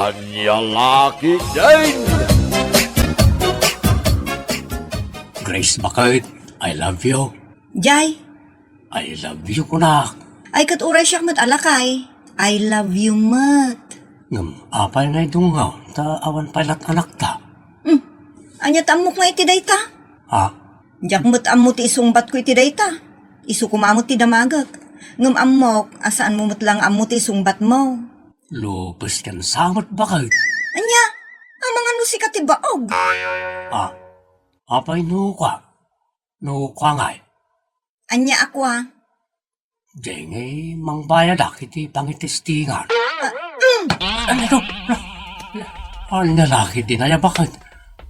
Anya laki din! Grace, bakit? I love you. Jay, I love you, kunak. ay katuray siya mat alakay. I love you mat. Ngam, apay na idungaw, ta awan pailat anak ta. Anya tamok nga iti dayta. Ha? Jak mat ammo ti isungbat ko iti dayta. Isu kumamot ti damagak. Ngam amok, asaan mo mat lang ammo ti isungbat mo. Lupos kan samot bakit? Anya, amang ano si katibaog. Ha? Apay nukwa. Nukwa ngay. Anya ako Denge, mangbayad iti pangitestingan. Ano ito? Ang lalaki din ay bakit?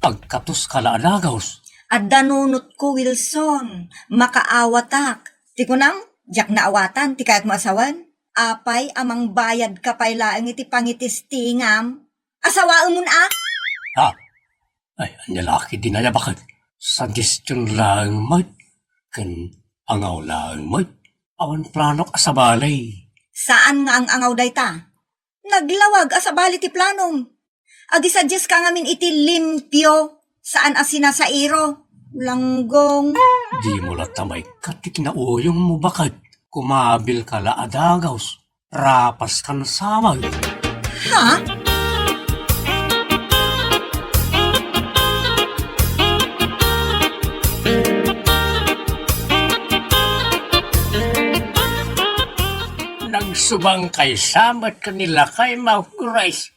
Pagkatos kalaanagaws. At danunot ko, Wilson. Makaawatak. Ti ko nang, jak na awatan, ti kahit masawan. Apay, amang bayad ka pay laang iti pangitistingam. Asawaan mo na Ha? Ay, ang lalaki din ay bakit? Suggestion lang mat. Kan angaw lang mat. Awan planok asabalay. Saan nga ang angaw dayta? Naglawag asabali ti planom. Agi suggest ka ngamin iti limpyo. Saan asina sa iro? Langgong. Di mo latamay katik na uyong mo bakit? Kumabil ka la adagaws. Rapas kan samag. Ha? Nagsubang kay samat kanila kay Mau Grace.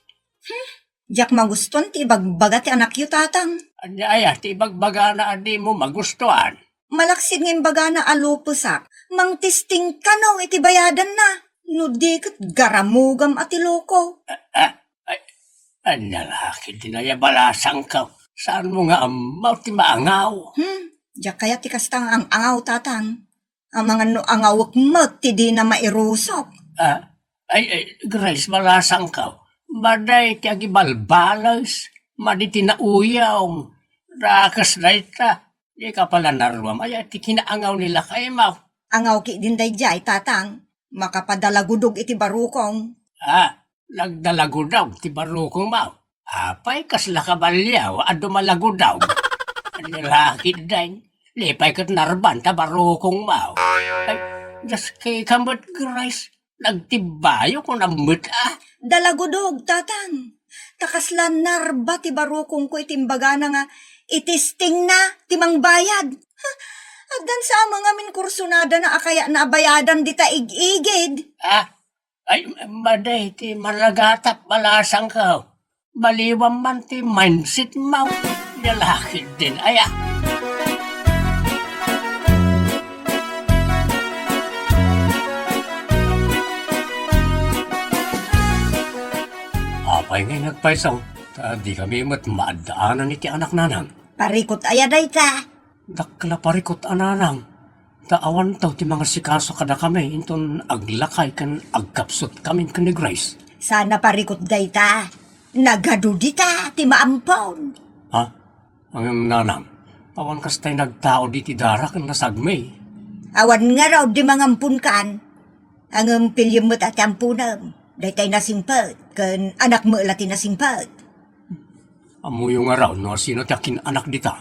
Jak maguston ti bagbaga ti anak yu tatang. Anya ay ti bagbaga na adi mo magustuhan. Malaksid ng baga na alupusak. Mang tisting kanaw iti bayadan na. No di kat garamugam ati loko. Anya laki dinaya balasang ka. Saan mo nga amaw ti maangaw? Jak kaya ti kastang ang angaw tatang. Ang mga no angawak mat ti di na mairusok. Grace, balasang ka. Baday ti agibalbalas. Maditi na uyaw. Rakas na ita. Di ka pala naruam. Ay, ti kinaangaw nila kay Mau. Angaw ki din dayjay tatang. Makapadalagudog iti barukong. Nagdalago daw ti barukong Mau. Apay kasla kabalyaw at dumalago daw. Nilakid din. Lipay kat narban ta barukong Mau. Ay, just kay kamot Grace. Nagtibayo ko na mut Dalagudog tatang. Takaslan narba ti barukong ko itimbaga na nga itisting na timang bayad. At dan sa mga min kursunada na akaya na bayadan di ta igigid. Ay, maday ti malagatap balasang ka. Baliwam man ti mindset Mau. Nilakid din aya. Apay ngay nagpaisaw. Di kami maadaanan iti anak nanang. Parikot ayaday ka. Dakla parikot ananang. Daawan taw ti mga sikaso kada kami. Inton aglakay kan agkapsot kami kan ni Grace. Sana parikot day ta. Nagadudi ta ti maampon. Ang nanang. Awan kastay nagtao di ti darak ang nasagmay. Awan nga raw di mangampun kan. Ang pilyam mo't at ampunam. Daytay nasingpet. Kan anak mo lati nasingpet. Amo yung araw no sino takin anak dita.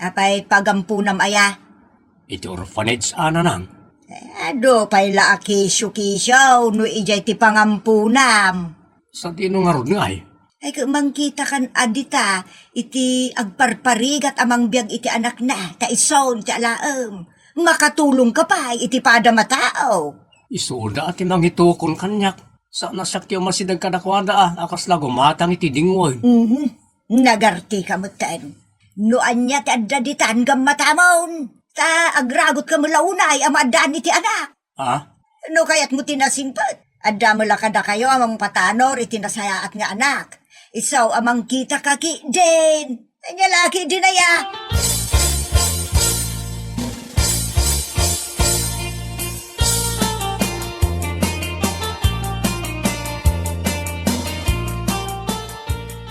Apay pagampunam aya. Iti orphanage ananang. Ado pay la kisyo-kisyo no ijay ti pangampunam. Sa tino nga ron nga ay. Ay kumang kita kan adita iti agparparigat amang biyag iti anak na ta ison ti alaem. Makatulong ka pa iti pada matao. Isulda at imangitukon kanyak. Sa nasaktiyo masidag kadakwada akas la gumatang iti dingwoy. Nagarti ka mutan. Noan niya ti adaditan gam matamon. Ta agragot ka mulaunay amadaan iti anak. No kayat mo tinasingpet. Adda mo lakada kayo amang patanor iti nasayaat nga anak. Isaw amang kita kaki din. Anya laki din aya.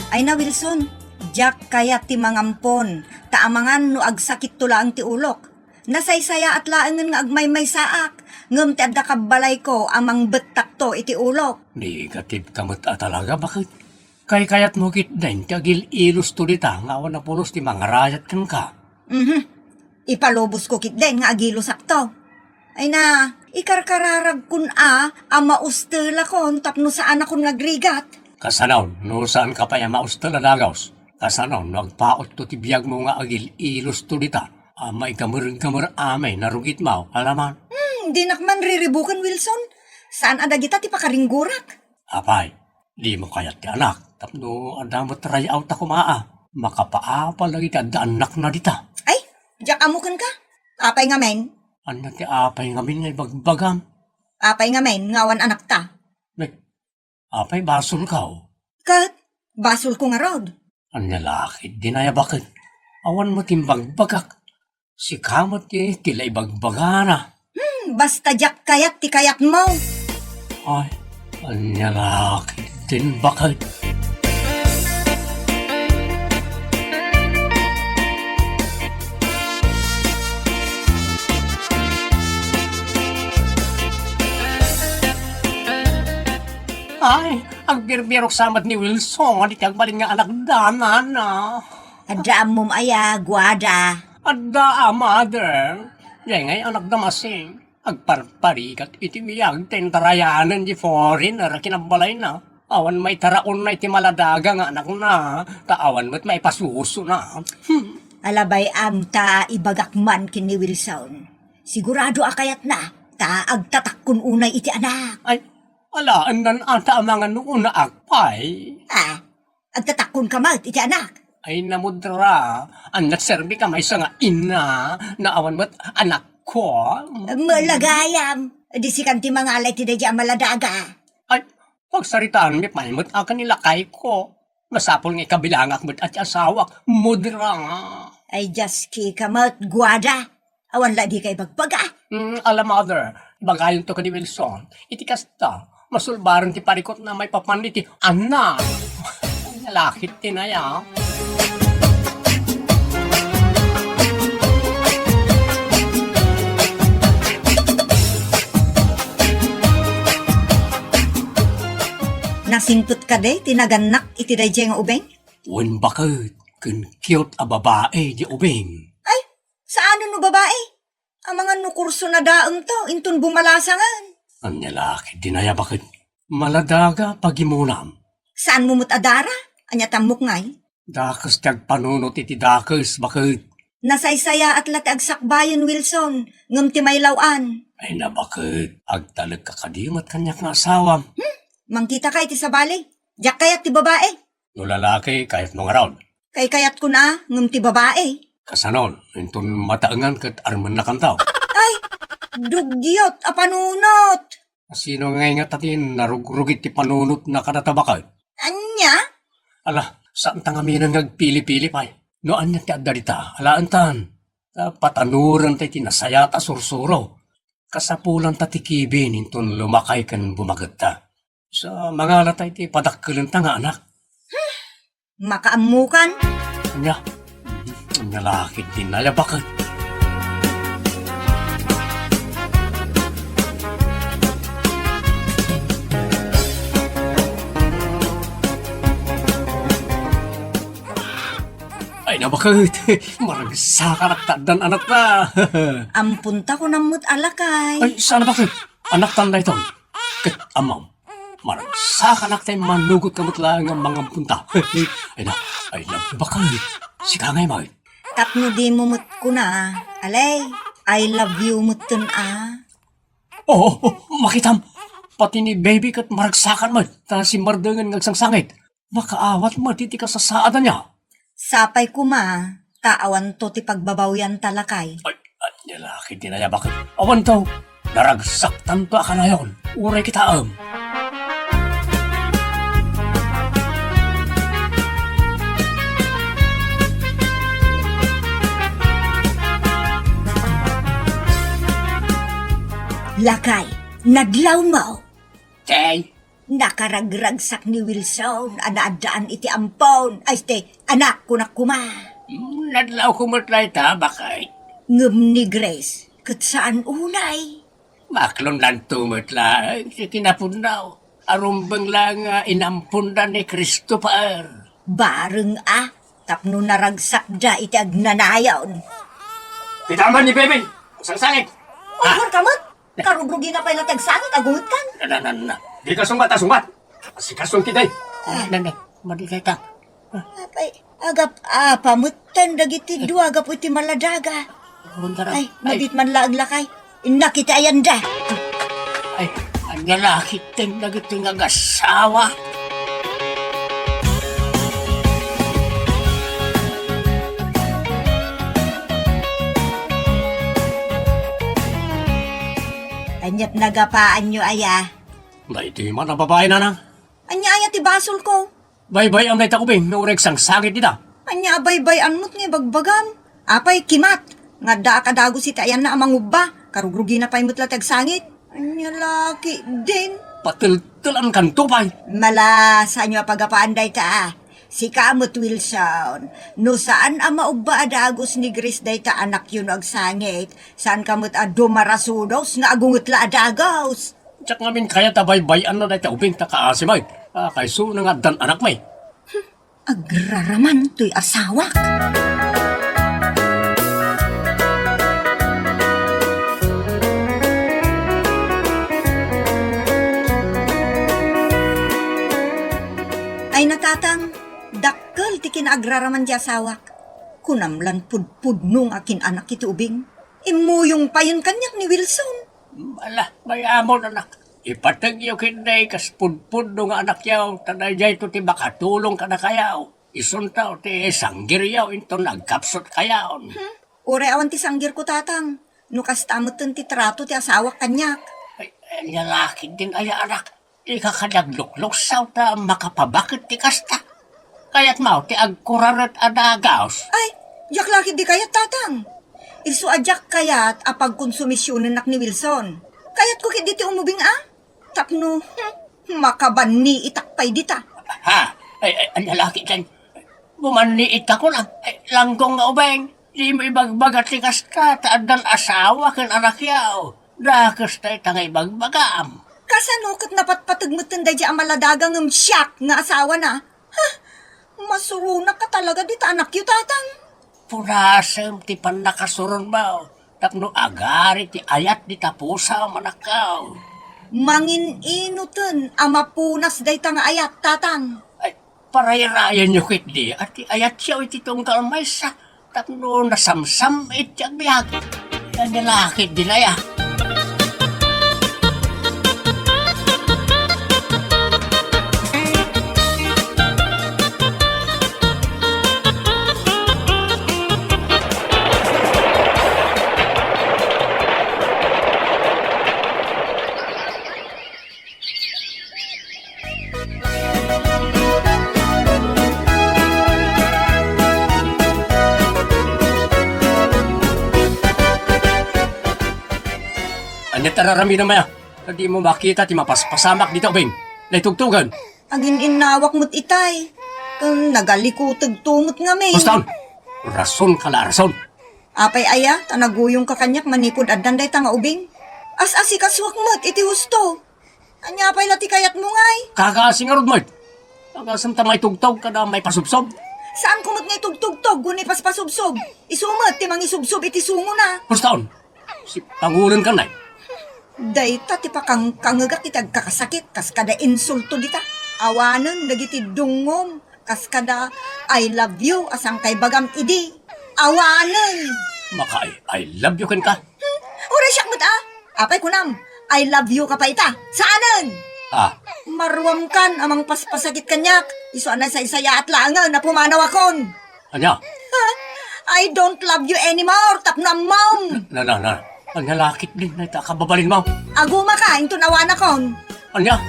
Ay na Wilson, Jack kaya ti mangampon, taamangan no agsakit tulaang ti ulok. Nasaysaya at laangan nga agmay-may saak, ngam ti adda kabalay ko amang betak to iti ulok. Negative kamot talaga bakit? Kay kayat mo kit din, kagil ilos to dita, nga awan na pulos ti mga rayat kan ka. Ipalubos ko kit din nga agilo sakto. Ay na, ikarkararag kun ama ustela kon tapno saan akong nagrigat. Kasanaw, no saan ka pa yung maustal na dagaws? Kasanaw, nagpaot to ti biyag mo nga agil ilos to dita. May kamar amay, narugit mo, alaman. Di nakman riribukan, Wilson. Saan adagita ti pakaringgurak? Apay, di mo kayat ti anak. Tapno, adamot rayaw ta kumaa. Makapaapal lagi ti anak na dita. Ay, diyak amukan ka. Apay nga men. Ano ti apay ngamin nga ibagbagam? Apay nga men, ngawan anak ta. Apay basol ka o. Kat, basol ko nga rod. Ang lalaki, dinaya bakit? Awan mo timbagbagak. Si kamot ti tila ibagbagana. Basta diyak kayat ti kayat mo. Ay, ang lalaki din bakit? Ay, ang birbirok samat ni Wilson, di tiyag balin nga anak dana na. Adam mong aya, guada. Adda, mother. Yan ngay anak damasing. Agparparikat iti miyag tentarayanan di foreigner kinabalay na. Awan may taraon na iti maladaga nga anak na. Taawan mo't may pasuso na. Alabay ta ibagakman kini Wilson. Sigurado akayat na, ta agtatakun unay iti anak. Ay, alaan nan ata ang mga noon na akpay. Agtatakun ka mat iti anak. Ay namudra, ang nagserbi ka may nga ina, na awan mo't anak ko. Malagayam. Di si kanti mga alay ti dadya maladaga. Ay, pagsaritaan mi paimot akan nilakay ko. Masapol nga kabilangak mo't at asawak, mudra nga. Ay jaski ka mat, guada. Awan la di kay bagbaga. Alam mother, bagayon to ka ni Wilson. Iti kasta, masulbaran ti parikot na may papaniti anak. Lalakit tinaya. Nasingput ka de, tinaganak iti dayjay nga ubeng? Wen bakit, kun cute a babae di ubing. Ay, saan no babae? Ang mga nukurso na daang to, intun bumalasangan. Ang lalaki dinaya bakit, maladaga pagimunam. Saan mo adara? Anya tamok ngay? Dakas tiyag panunot iti dakas bakit. Nasaysaya at latag sakbayan, Wilson. Ngam ti may lawan. Ay na bakit, agtalag kakadimat kanyak nga asawam. Mangkita kay ti sabali. Diyak kayat ti babae. No lalaki kahit nung around. Kay kayat ko na, ngam ti babae. Kasanon, intun mataangan kat arman na kantaw. Ay, dugyot a panunot. Sino ngay nga tatin narugrugit ti panunot na kanatabakay? Anya? Ala, saan tangamin ang nagpili-pili pa'y? No anya ti addarita, alaan tan. Patanuran tayo tinasaya ta sursuro. Kasapulan ta ti kibin intun lumakay kan bumagat ta. Sa mga latay ti padakkelan ta nga anak. Makaamukan? Anya, ang lalaki din na bakit? Ay na bakit? Maragsa ka nagtadan anak na. Ampunta ko namut alakay. Ay, sana bakit? Anak tan na ito. Kat amam. Maragsa ka nakta manugot kamot lang ang mga punta. Ay na bakit? Sika ngay mga. Tapno di mo mut ko na. Alay, I love you mutun Oo, makitam. Pati ni baby kat maragsakan mo. Ta si Mardangan ngagsangsangit. Makaawat mo, titi ka sa saada niya. Sapay ko taawan to ti pagbabawyan talakay. Ay, lalaki din na bakit? Awan to, naragsaktan pa ka na yun. Uray kita Lakay, naglaw mo. Tay, Nakaragragsak ni Wilson, anaadaan iti ampon. Ay, anak ko na kuma. nadlaw ko matlay ta, bakit? Ngem ni Grace, kat saan unay? Maklon lang tumatlay, kinapunaw. arumbang lang inampundan ni Christopher. Bareng tapno naragsak da iti agnanayaon. Pitamban ni Bebe, sangsangit. Mahal kamot, karugrugi na pala tagsangit, agungot kan. Na. Di ka sumbat, sumbat. Sikasong kita eh. Nanay, madigay ka. Apay, agap pamutan dagiti dua agap iti maladaga. Ay, mabit man laang lakay. Nakita ayan da. Ay, ang lalaki ting nagiting ang asawa. Anyat nagapaan nyo, aya. Bay, di man ang babae na nang. Anya, aya, ti basol ko. Bay, ang may takubing, naurek sang sakit dita. Anya, bay, anmot nga bagbagam. Apay, kimat. Nga da kadago si tayan na amang uba. Karugrugi na pa'y mutlatag sangit. Anya, laki din. Patil-tilan kan tupay. Malasa nyo pagapaan day ta. Si Kamot Wilson, no saan ang maugba adagos ni Grace day ta anak yun agsangit. Saan kamot marasudos nga agungot la adagos. Tsak ngamin kaya tabay-bayan na dahi ta ubing ta kaasimay. Kay so na nga dan anak may. Agraraman to'y asawak. Ay natatang, dakkel ti kinagraraman di asawak. Kunamlan pudpud akin anak iti ubing. Imuyong pa yun kanyak ni Wilson. Ala, may amon anak. Ipatag yung kinday kas pudpud nga anak yaw. Tanay jay to ti makatulong ka na kayaw. Isuntaw ti sanggir yaw into nagkapsot kayaw. Ure awan ti sanggir ko tatang. Nukas tamutan ti trato ti asawak kanyak. Ay, lalaki din ay anak. Di ka kadagluklok saw ta makapabakit ti kasta. Kaya't mau ti agkurarat adagaos. Ay, yak laki di kayat tatang. Isu ajak kayat apag konsumisyonan nak ni Wilson. Kayat ko kit ti umubing Tapno, makabani itakpay dita. Ha? Ay, ang lalaki dyan. Bumaniit ako lang. Ay, langgong nga ubeng. Di mo ibagbagat ti kasta. Taadan asawa kan anak yaw. Dakas tayo tangay bagbagam. Kasanukot napatpatagmutan day di amaladagang siyak nga asawa na. Masurunak ka talaga dita anak yu tatang. Purasem ti panakasuron ba? Tapno agari ti ayat di tapusa manakaw. Mangin inutan amapunas day ta nga ayat tatang. Ay, parayrayan nyo kit di. At ti ayat siya iti tunggal may sa. Tapno nasamsam iti agbiag. Yan nilakit di laya. Anya tararami na maya. Hindi mo makita ti mapaspasamak dito, Bing. Naitugtugan. Agin inawak mo't itay. Kung nagalikutag tumot nga may. Bastan! Rason ka la, rason. Apay aya, tanaguyong ka kanyak manipod adan day ta nga ubing. As-asi kaswak mo't iti husto. Anya pay lati kayat mo ngay. Kakasingarod mo. Kakasam ta may tugtog ka na may pasubsob. Saan kumot nga itugtugtog guni paspasubsob? Isumat ti mangisubsob iti sungo na. Bastan! Si Pangulan ka na. Dayta ti pakang kangagak itag kakasakit kas kada insulto dita. Awanan dagiti dungom kas kada I love you asang kay bagam idi. Awanan. Maka I love you kan ka. Ora siyak mat Apay kunam. I love you ka pa ita. Saanan? Marwam kan amang paspasakit kanyak. Iso na sa isaya at langan na pumanaw akon. Anya? I don't love you anymore. Tapnam mom. Na. Ang nalakit din na ita kababalin mo. Aguma ka, ito nawan akon. Anya?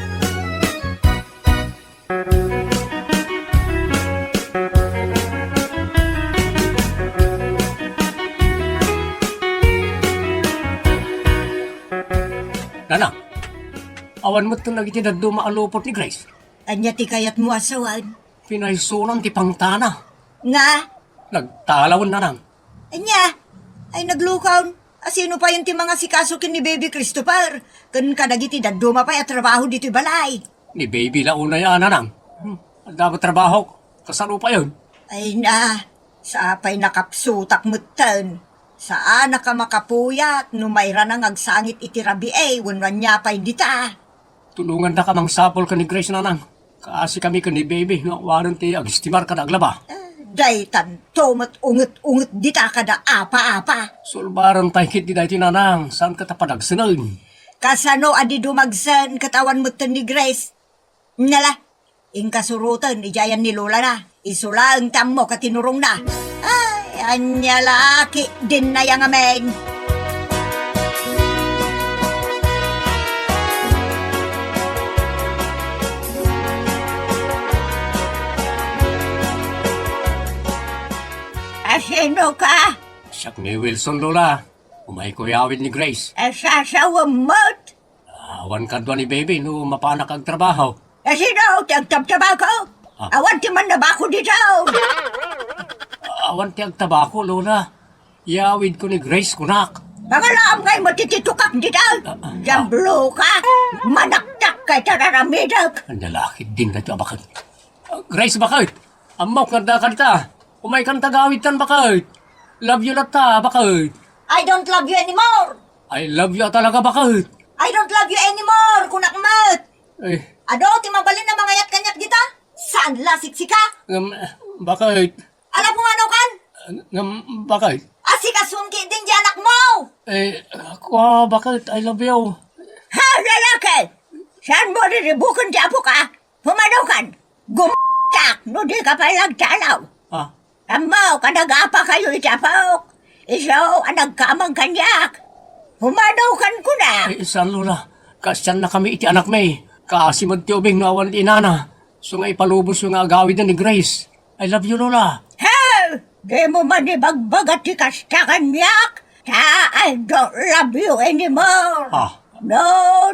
Nana, awan mo ito nagiti na dumaalupot ni Grace. Anya ti kayat mo asawan. Pinaysunan ti pangtana. Nga? Nagtalawan na lang. Anya? Ay naglukaw. Asino pa yun ti mga sikasukin ni Baby Christopher? Kun kadagiti daduma pa at trabaho dito balay. Ni baby launa yan, anang. Ang dapat trabaho. Kasano pa yun? Ay na, sa apay nakapsutak mutan. Saan ka makapuyat, no mayra nang agsangit itirabi wanwan niya pa'y dita. Tulungan na ka mang sapol ka ni Grace, nanang. Kasi kami ka ni baby, nga waran ti agistimar ka naglaba. Daytan, tomat unget-unget dita kada apa-apa. Sulbaran tayo kit di dahi tinanang. Saan ka tapadagsanan? Kasano adi dumagsan katawan mutan ni Grace. Nala, ingkasurutan, ijayan ni Lola na. Isula ang tam mo katinurong na. Ay, anya laki din na yang amen. Asino ka? Siyak ni Wilson, Lola. Umay ko yawid ni Grace. Asasawa mo't? Awan ka doon ni baby, no mapanak ang trabaho. Asino, tagtabtaba ko? Awan ti man na ba ako dito? Awan ti ang tabako, Lola. Yawid ko ni Grace, kunak. Pangalaam kay matititukak dito. Jamblo ka. Manaktak kay tararamidag. Ang lalaki din na ito, bakit? Grace, bakit? Amaw kanda ka dita. Umay kang tagawitan, bakit? Love you na ta, bakit? I don't love you anymore. I love you talaga, bakit? I don't love you anymore, kunakmat. Eh, Ado, timabalin na mga yat-kanyak dita? Saan lasik ka? bakit? Alam mo ano kan? Bakit? Asikasunki din di anak mo! Ako, bakit? I love you. Ha, lalaki! Saan mo riribukan di apo ka? Pumanaw kan? Gumtak, no di ka pa nagtalaw. Ah, Amaw, kanag-apa kayo itapok. Isaw, anag kamang kanyak. Humanaw kan ko na. Saan, Lola? Kasyan na kami iti anak may. Kasi magtiubing nawan di inana. So nga ipalubos yung agawid na ni Grace. I love you, Lola. Hey! Di mo man ibagbagat ti kastakan yak. I don't love you anymore. Ah, No,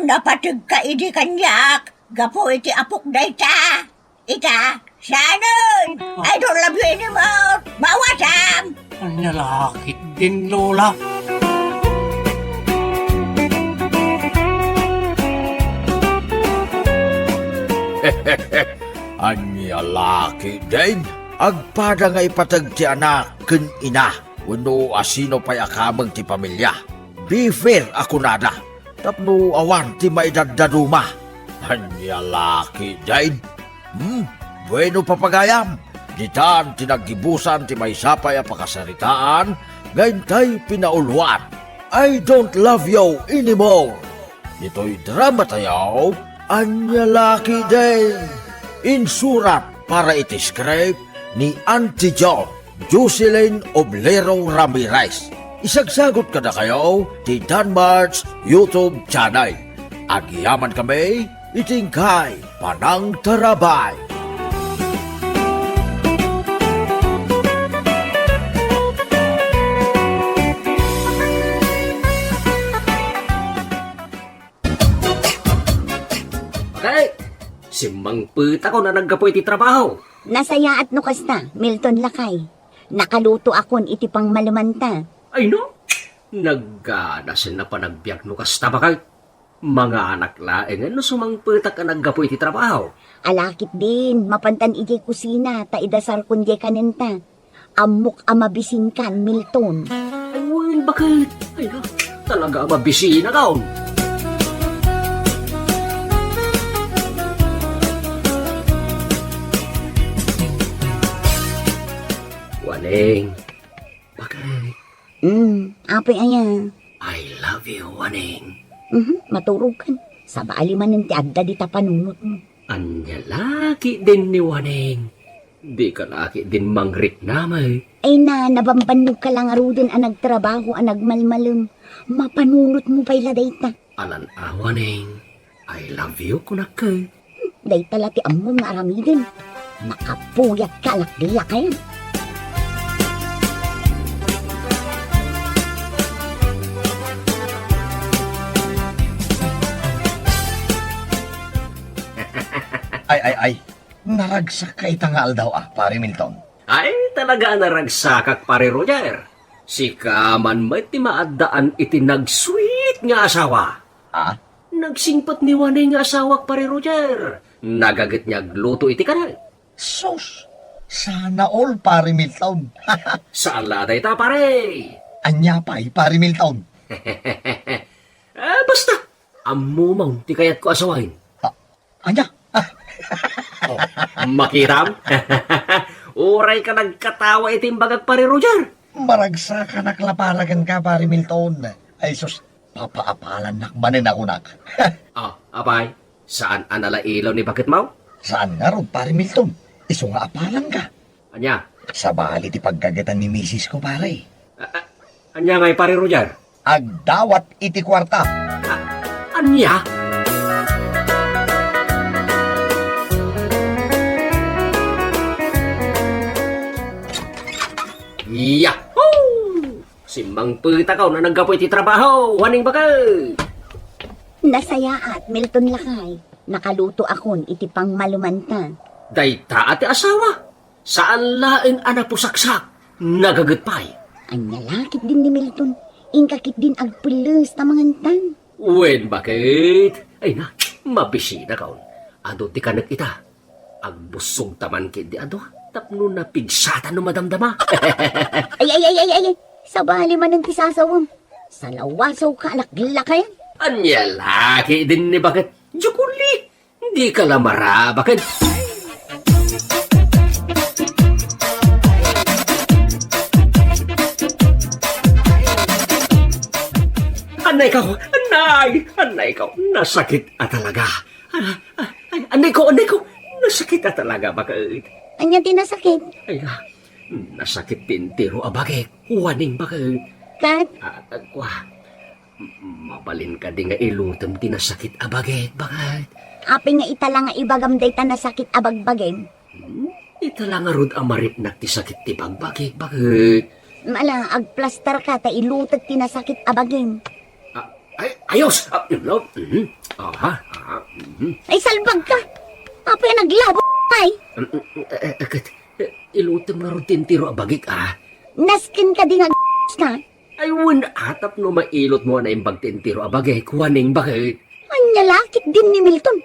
napatig ka idi kanyak. Gapo iti apok na ita. Ita, sanon. I don't love you anymore. Mawasam. ang lalaki din, Lola. Anya laki din. Agpada nga ipatag ti anak ken ina. Wano asino pa'y akamang ti pamilya. Be fair ako nada. Tapno awan ti maidadaduma. Anya laki din. Bueno papagayam. Ditan tinagibusan ti may sapay a pakasaritaan. Ngayon tay pinauluan. I don't love you anymore. Ito'y drama tayo. Anya laki din. Insurat para itiscribe ni Auntie Jo, Jocelyn Oblero Ramirez. Isagsagot ka na kayo ti Danmar's YouTube channel. Agyaman kami, itingkay panang tarabay. Okay, simbang puta ko na naggapoy ti trabaho. Nasaya at no kasta, Milton Lakay. Nakaluto akon iti pang malumanta. Ay no, nagkadasin na pa nagbiyak no kasta bakal. Mga anak laeng no sumang puta ka naggapoy ti trabaho. Alakit din, mapantan ijay kusina, ta idasar kundi kanenta. Amok amabisin kan, Milton. Ay well, bakit? Ay no, talaga mabisi na kaon. Waneng, bakit? Apay aya. I love you, Waneng. Maturog kan. Sa baaliman ng tiagda di tapanunot mo. Anya laki din ni Waneng. Di ka laki din mangrit namay. Ay na, nabambanog ka lang arudin ang nagtrabaho ang nagmalmalum. Mapanunot mo pa'y ladayta. Alan Waneng, I love you kunakay. Dayta lati amon nga aramidin. Makapuyat ka lakdiya kayo. Ay. Naragsak ka itangal daw pare Milton. Ay, talaga naragsakak pare Roger. Si Kaman may timaadaan iti nag-sweet nga asawa. Ah? Nagsingpat ni Waneng nga asawa pare Roger. Nagagit niya luto iti ka na. Sus, sana all, pare Milton. Saan laday ta, pare? Anya pa'y, pare Milton. Basta, ammo maun, ti kayat ko asawain. Anya? Oh, makiram? Uray ka nagkatawa itim bagag, pare Roger. Maragsa ka naklaparagan ka, pare Milton. Ay sus, papaapalan nakmanin ako nak. Apay, saan anala ilaw ni bakit mau? Saan nga ron, pare Milton? Iso nga apalan ka. Anya? Sa bali ti paggagatan ni misis ko, pare. Anya ngay, pare Roger? Agdawat iti kwarta. Anya? Yahoo! Simbang pagtakaw na naggapoy ti trabaho, waning bagay. Nasaya at Milton lakay. Nakaluto akon iti pang malumanta. Dayta ati asawa. Saan laeng anak po saksak? Nagagutpay. Anya lakit din ni Milton. Ingkakit din agpulos na mangantan. Wen bakit? Ay na, mabisina kaon. Ado ti kanak ita. Agbusog taman kindi ado. Tapno na pigsatan no madamdama. Ay. Sabali man ang tisasawam. Sa lawasaw ka alaglakayan. Anya laki din ni bakit? Jukuli, hindi ka lamara bakit? Anay ka, anay ka, nasakit at talaga. Anay ko, nasakit at talaga bakit? Anya tinasakit. Ay, nasakit din tiro abagay, waning bakit? Kat, Kwa, mabalin ka din nga ilutom tinasakit abagay, bakit? api nga itala nga ibagam day tanasakit abagbagin. Ito lang nga rod amarit na ti sakit ti bagbagay, bakit? Mala, agplaster ka ta ilutag tinasakit abagin. Ayos! No? Ay salbag ka. Api naglabo ay. Ilutom nga rod tintiro abagay ka. Naskin ka din nga ka. Ay, atap no mailot mo na imbag tintiro abagay, kuwaning bakit? Anya lakit din ni Milton.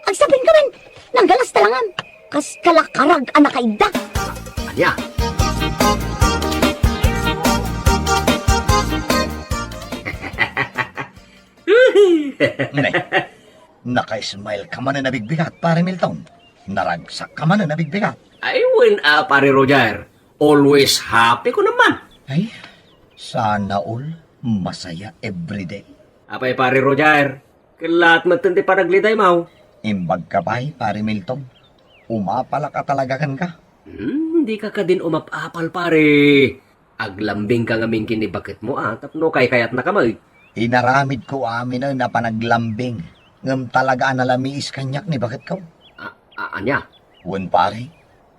Agsabing ka rin. Nagalas talangan. Kas kalakarag anak kaida. Anya? Naka-smile ka man na nabigbigat, pare Milton. Naragsak ka man na nabigbigat. Ay, pare Roger. Always happy ko naman. Ay, sana all masaya everyday. Apay, pare Roger. Kalat matindi paragliday mau. Imbag ka ba'y, pare Milton? Umapala ka talaga kan ka. Hindi ka din umapapal, pare. Aglambing ka nga mingkin ni bakit mo, tapno kay kayat na kamay. Inaramid ko amin na panaglambing. Ngam talaga analamiis kanyak ni bakit ka? Anya? Wan pare,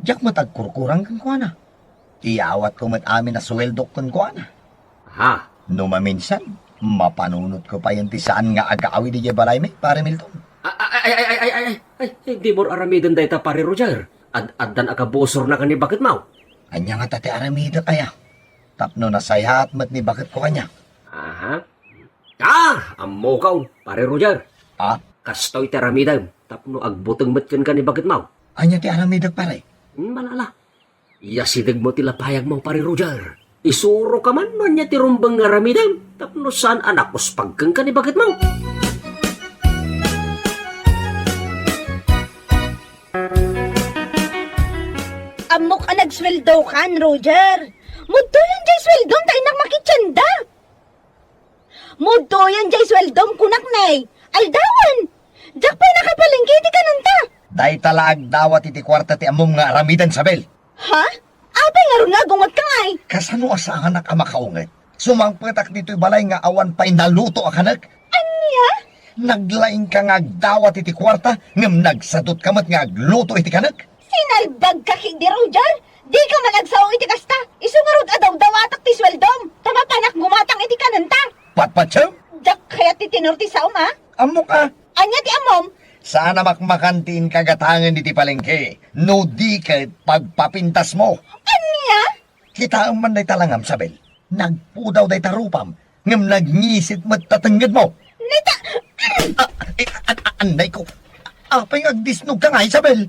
diyak matagkurkurang kang kuana. Iyawat ko mat amin na suweldok kang kuana. Ha? No maminsan, mapanunot ko pa yung tisaan nga agaawi di balay me, pare Milton. Ay, hindi mo aramidan day ta, pare Roger. Addan akabosor na ka ni bakit mau. Anya nga tate aramida kaya. Tapno na sayat mat ni bakit ko kanya. Aha. Ammo kaon, pare Roger. Kastoy ti aramidan. Tapno agbuteng metken ka ni bakit mau. Anya ti aramida pare. Malala. Yasidag mo tila payag mo, pare Roger. Isuro ka man niya ti rumbang nga ramidan. Tapno saan anak ko spagkang ka ni bakit mau. Amok ang nagsweldo kan, Roger. Mudo yan jay sweldom tayo nang makitsanda. Mudo yan jay sweldom kunak nay. Aldawan. Diyak pa'y nakapalinggi di ka nanta. Day talag dawat iti kwarta ti among nga aramidan sabel. Ha? Abay nga ron nga gungot ka ngay. Kasano asahan na ka makaunget? Sumangpatak dito'y balay nga awan pa'y naluto akanak. Anya? Naglaing ka nga dawat iti kwarta ngam nagsadot kamat nga agluto iti kanak. Sinalbag ka hindi, Roger. Di ka malagsaw iti kasta. Isungarod adaw dawatak ti sweldom. Tamapanak gumatang iti kananta. Patpatsaw? Diyak kaya ti tinor ti saom ha? Amo ka. Anya ti amom? Sana makmakantiin kagatangan iti palengke. No di ka pagpapintas mo. Anya? Kita man day talangam sabel. Nagpudaw day tarupam. Ngam nagngisit mat tatanggad mo. Nita... Anday ko. Apay agdisnog ka nga, Isabel.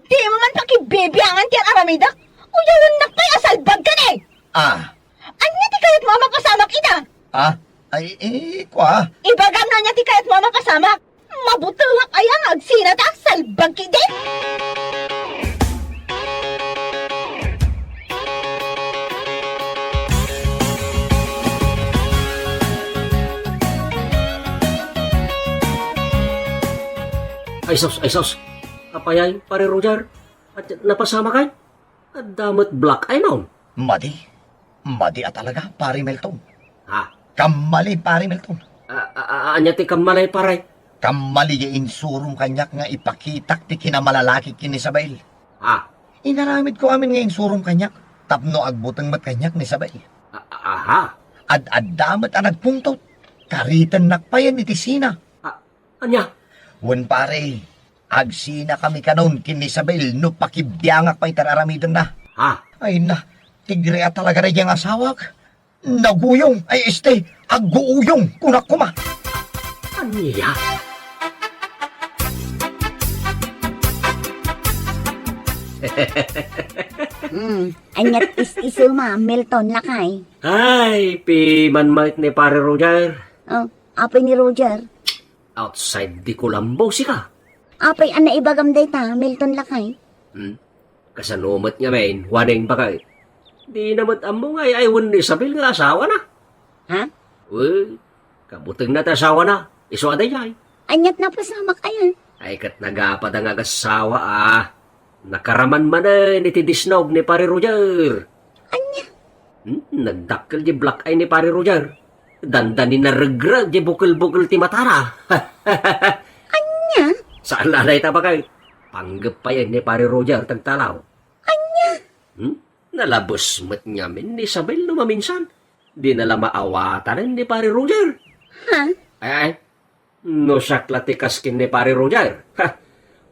Di mo man pakibibiyangan tiyan aramidak. Uyawan nakpay asalbag ka ni. Ah, Anya ti kayat mo mapasamak ina. ay, kwa. Ibagam na niya ti kayat mo mapasamak. Mabutulak ayang agsinat salbag kide. Ay sos. Kapayay, pare Roger. At napasama kay? At damat black ay noon. Madi talaga, pare Melton. Ha? Kamali, pare Melton. Anya ti kamalay paray. Kamali ya insurong kanyak nga ipakitak ti kinamalalaki kin Isabel. Ha? Inaramid ko amin nga insurong kanyak. Tapno agbutang mat kanyak ni Isabel. Aha. Ad-addamat ang nagpuntot. Karitan nakpayan ni Tisina. Anya? Wan pare, agsina kami kanon kin Isabel no pakibiyangak pa itararamidan na. Ha? Ay na, tigre at talaga rin yung asawag. Naguyong, ay agguuyong, kunak kuma. Anya? Anyat is-iso ma, Milton lakay. Ay, pimanmait ni pare Roger. Oh, apay ni Roger. Outside di Colombo si ka. Apay ana ibagam day ta, Milton lakay. Kasanumat nga main, waning bakay. Di namat amo nga aywan ni Isabel nga asawa na. Ha? Uy, kabutang na ta asawa na. Iso aday ay. Anyat na pasamak ayan. Ay kat nagapad ang agasawa Nakaraman man na ni tidisnog ni pare Roger. Anya? Nagdakkel di black eye ni pare Roger. Dandanin na regrag di bukul-bukul ti matara. Anya? Saan lalay ta ba kay? Panggap pa yan ni pare Roger tagtalaw. Anya? Nalabos mat ngamin ni Isabel no maminsan. Di nala maawatan ni pare Roger. Ha? Ay, no sakla ti kaskin ni pare Roger.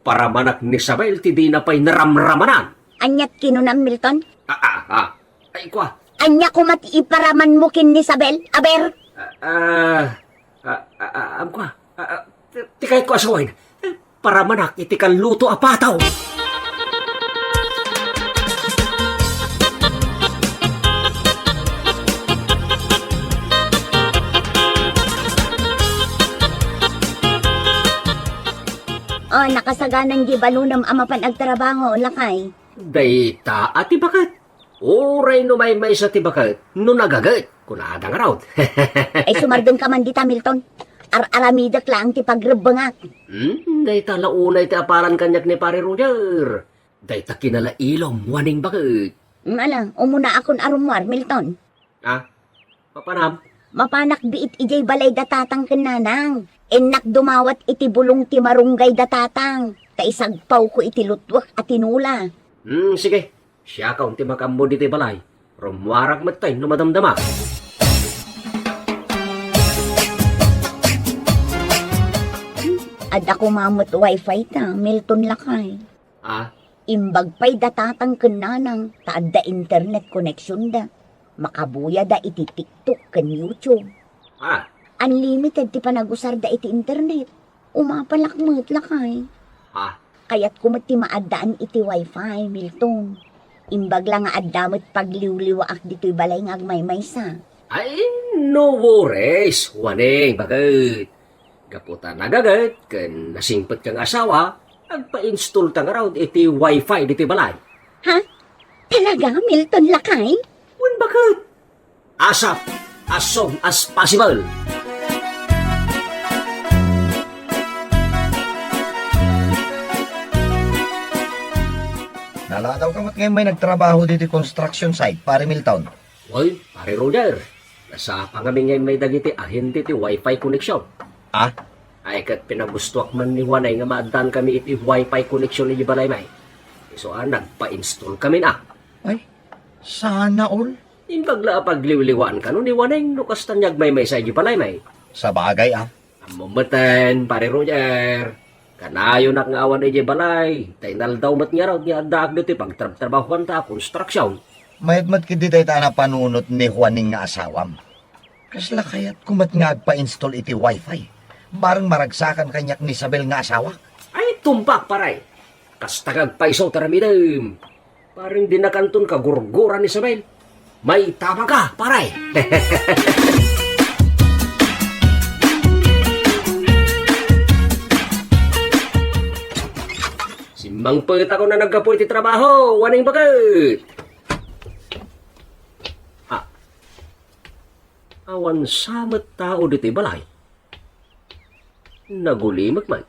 Para manak ni Isabel ti di na pa'y naramramanan. Anyat kinunan, Milton? Ay, kwa. Anya kumati iparaman mo kin ni Isabel, aber? Kwa. Tikay ko asawain. Para manak iti kan luto apataw. Oh, nakasaganan di balunam amapan agtrabaho, lakay. Dayta ati bakat. Oray no may sa tibakat. No nagagat. Kunadang raw. Ay sumardon ka man dita, Milton. Aramidak lang ti pagrebangak. Dayta launay ti aparan kanyak ni pare Roger. Dayta kinala ilom waning bakat. Ala, umuna akon arumwar, Milton. Papanam? Mapanak biit ijay balay datatang kinanang. Enak dumawat iti bulong ti marunggay datatang. Kaisagpaw ko iti lutwak at tinula. Sige. Siya ka unti makambo diti balay. Rumwarag matay no madamdama. Ad ako mamot wifi ta, Milton lakay. Imbag pa'y datatang kinanang taadda internet connection da. Makabuya da iti TikTok kan YouTube. Unlimited ti panagusar da iti internet. Umapalakmat lakay. Kaya't kumati maadaan iti wifi, Milton. Imbag lang nga addamot pagliwliwaak dito'y balay nga agmaymaysa. Ay, no worries. Waning, bakit? Kaputa nagagat, kan nasingpet kang asawa, agpa-install tang around iti wifi diti balay. Ha? Talaga, Milton lakay? Wan bakit? Asap, as soon as possible. Nalataw ka ngayon may nagtrabaho dito construction site, pare Milton. Oy, pare Roger, nasa pangami ngayon may dagiti ahente ti wifi connection. Ay kat pinagustuak man ni Wanay nga maaddan kami iti wifi connection ni balay may. So nagpa-install kami na. Ay, sana all. Imbagla pagliwliwaan ka no ni Wanay no kastanyag may sa balay may. Sa bagay Amumatan, pare Roger. Kanayo nak nga awan iti balay. Tainal daw mat nga raw nga daag dito pagtrabahuan ta construction. Mayat-mat kiti tayo na panunot ni Juaning nga asawam. Kasla kaya't kumat nga agpa-install iti wifi. Barang maragsakan kanyak ni Isabel nga asawa. Ay, tumpak paray. Kastagag paisaw taramidam. Parang dinakanton ka gurguran ni Isabel. May tama ka, paray. Simbang pagit ako na nagkapoy ti trabaho. Waning bakit? Awan samat tao dito balay. Nagulimag man.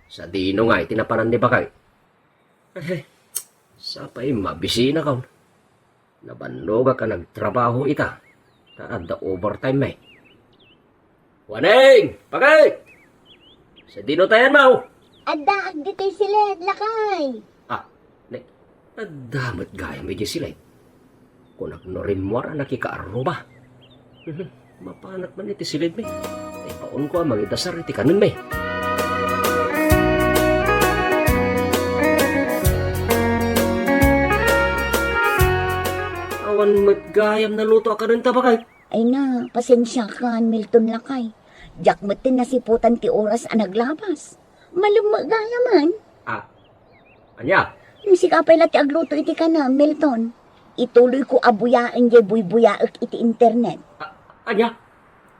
Sa dino nga tinapanan ni bakay. Sapay mabisina ka. Nabanloga ka nagtrabaho ita. Taada overtime may. Waning! Bakay! Sa dino tayan mo! Adda, agdito'y sila, lakay. Ne, nadamat gaya medyo sila. Kung nagnorin mo ra nakikaaro ba? Mapanak man iti silid me. Ay paon ko ang magidasar iti kanon me. Awan matgayam na luto ka rin tabakay. Ay na, pasensya ka, Milton lakay. Diyak mo't nasiputan ti oras ang naglabas. Malumagaya man. Anya? Si kapay lati agluto iti ka na, Milton. Ituloy ko abuyaan jay buy-buyaak iti internet. Anya?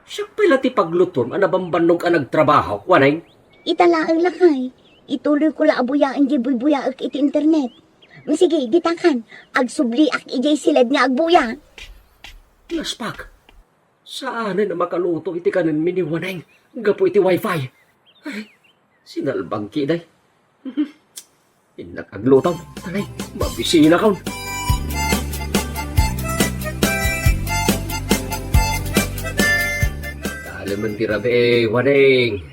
Siya pala ti pagluton, anabambanong ka nagtrabaho, wanay? Italaang lakay. Ituloy ko la abuyaan jay buy-buyaak iti internet. Sige, ditakan. Agsubliak ijay silad nga agbuya. Laspak, saan na makaluto iti kanin mini wanay? Gapo iti wifi. Ay, sinalbang kiday. Inakaglutaw, tanay, mabisina kaon. Alaman tirabe, waning.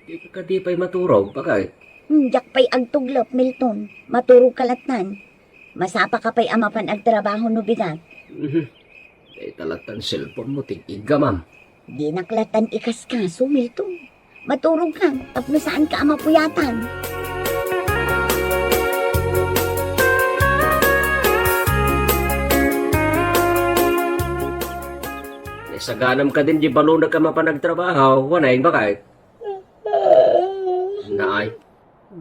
Di ka di pa'y maturog, bakay? Diyak pa'y agtuglop, Milton. Maturog kalatan. Masapa ka pa'y amapan agtrabaho no bigat. Eh, talatan cellphone mo, tig-iga, ma'am. Di naklatan ikas kaso, Milton. Maturog ka, tapno saan ka amapuyatan. Saganam ka din di balo na ka mapanagtrabaho, wanay bakay? Naay,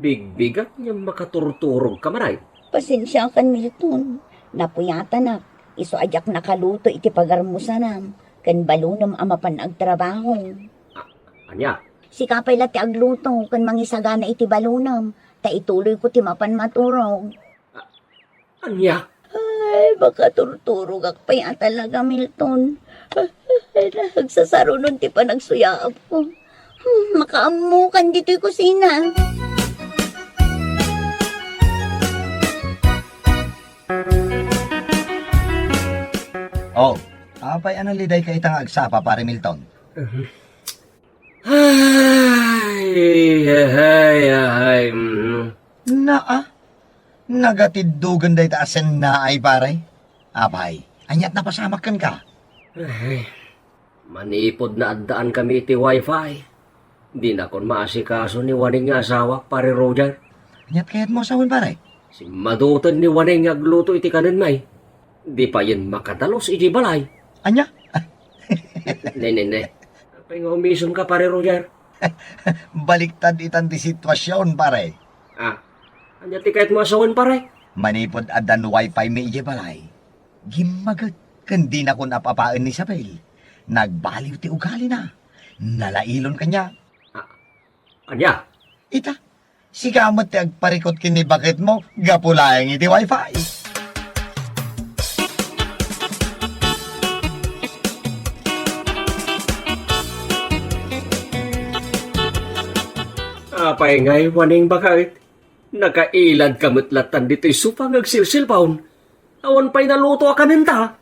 big-bigat niya makaturturog ka manay. Pasensya ka, Milton. Napuyatan na. Iso ajak nakaluto iti pagarmusanam. Kan balunam amapan agtrabaho. Anya? Si kapay lati agluto, kan mangisagana iti balunam. Ta ituloy ko ti mapan maturog. Anya? Ay, baka turturog ak pa yan talaga, Milton. Nagsasaro nun ti pa nagsuyaap ko. Makaamukan dito'y kusina. Oh, apay anong liday ka itang agsapa, pare Milton? Ay. Naa, nagatiddugan day taasen na ay pare. Apay, anyat na pasamakan ka. Ay, manipod na addaan kami iti wifi. Di na kon maasikaso ni waning nga asawa, pare Roger. Anyat kayat mo sawin pare. Si madutan ni waning agluto iti kanin may. Di pa yun makadalos iti balay. Anya? Ne. Apay nga umisyon ka, pare Roger. Baliktad itan di sitwasyon pare. Anya ti kahit mo asawan, pare? Manipod adan wifi may ije balay. Gimagat kandi na kun apapaan ni Isabel. Nagbaliw ti ugali na. Nalailon kanya. Anya? Ita, sigamot ti agparikot kini bakit mo, gapulayang iti wifi. Apay ngay, waning bakit? Nakailad kamutlatan dito'y supang agsilsilpaon. Awan pa'y naluto ka ninta.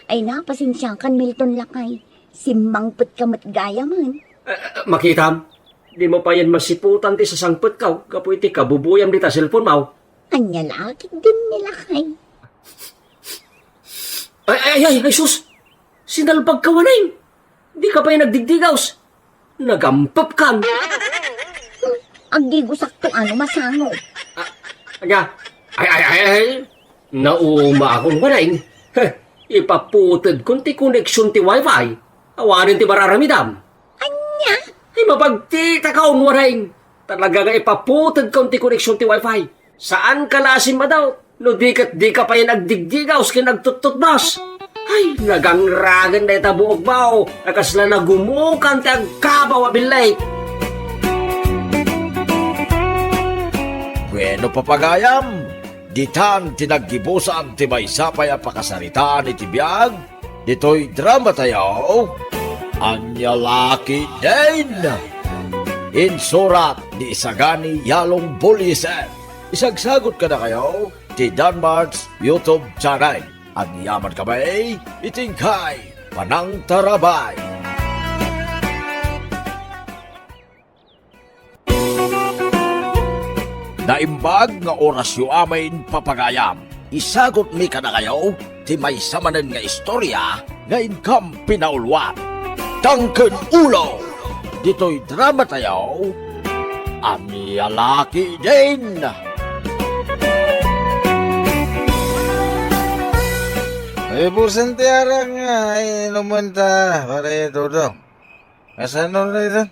Ay na, pasensya kan, Milton lakay. Simbangput ka matgaya man. Makitam, di mo pa yan masiputan ti sa sangput ka. Kapoy ti kabubuyam di ta cellphone mo. Anya lakit din nila kay. Ay, sus! Sinalbag ka waning. Di ka pa'y nagdigdigaws. Nagampap kan. Agdigo sakto ano masango. Anya? Ay. Nauma akong waning. Ipaputid kung ti koneksyon ti wifi. Awanin ti mararamidam. Anya? Ay mapagtita kaon waning. Talaga nga ipaputad ka ti koneksyon ti wifi. Saan ka lasin ma daw? No di ka pa yung nagdigdigaw skin nagtututbas. Ay, nagangragan na ita buog bao. Nakasla na gumukan ti agkabaw abilay. Bueno papagayam, ditan tinaggibusan ti maysapay ang pakasaritaan iti biyag, dito'y drama tayo, Anyalaki din! Insurat ni Isagani Yalong Bulisan. Isagsagot ka na kayo, ti Danmar's YouTube channel. Ang yaman kamay, itingkay, panang tarabay. Naimbag nga orasyo amain papagayam. Isagot mi ka na kayo, ti may samanan nga istorya, nga inkam pinaulwan. Tangken ulo! Dito'y drama tayo, Anyalaki din! Ay, busan tiara nga, ay numunta, pare Dodong. Asan nun na ito?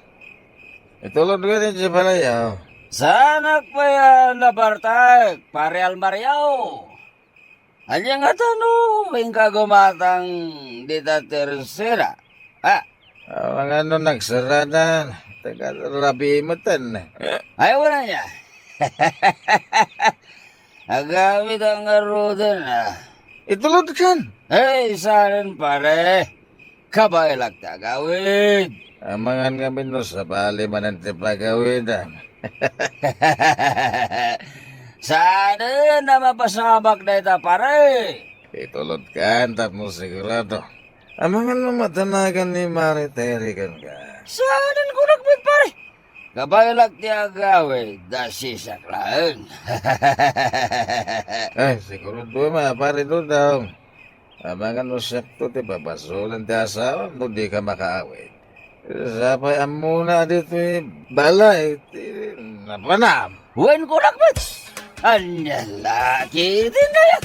Itulog ka rin siya pala yaw. Sanak pa yan na bartag, pare Almariao. Anya nga tanong, may kagumatang dita tersera. Mga ano nagsaradan, taga-rabi mo tan. Ay, wala niya. Agamit ang arudan Itulog kan. Ay, saan pare? Kabailak ta gawin. Amangan kami no sa bali manante pagawidan. Sana na mapasabak na ita pare. Itulog kan, tapos sigurado. Amangan mo matanagan ni Mariteri kan ka. Saan ko nagbit pare? Kabailak ti agawin, dasisak lang. Ay, sigurado pare Dodong. Amangan mo sakto ti babasulan ti asawa, no di ka makaawit. Sapay amuna dito balay, napanam. Wen ko nagbit. Anya laki din kaya.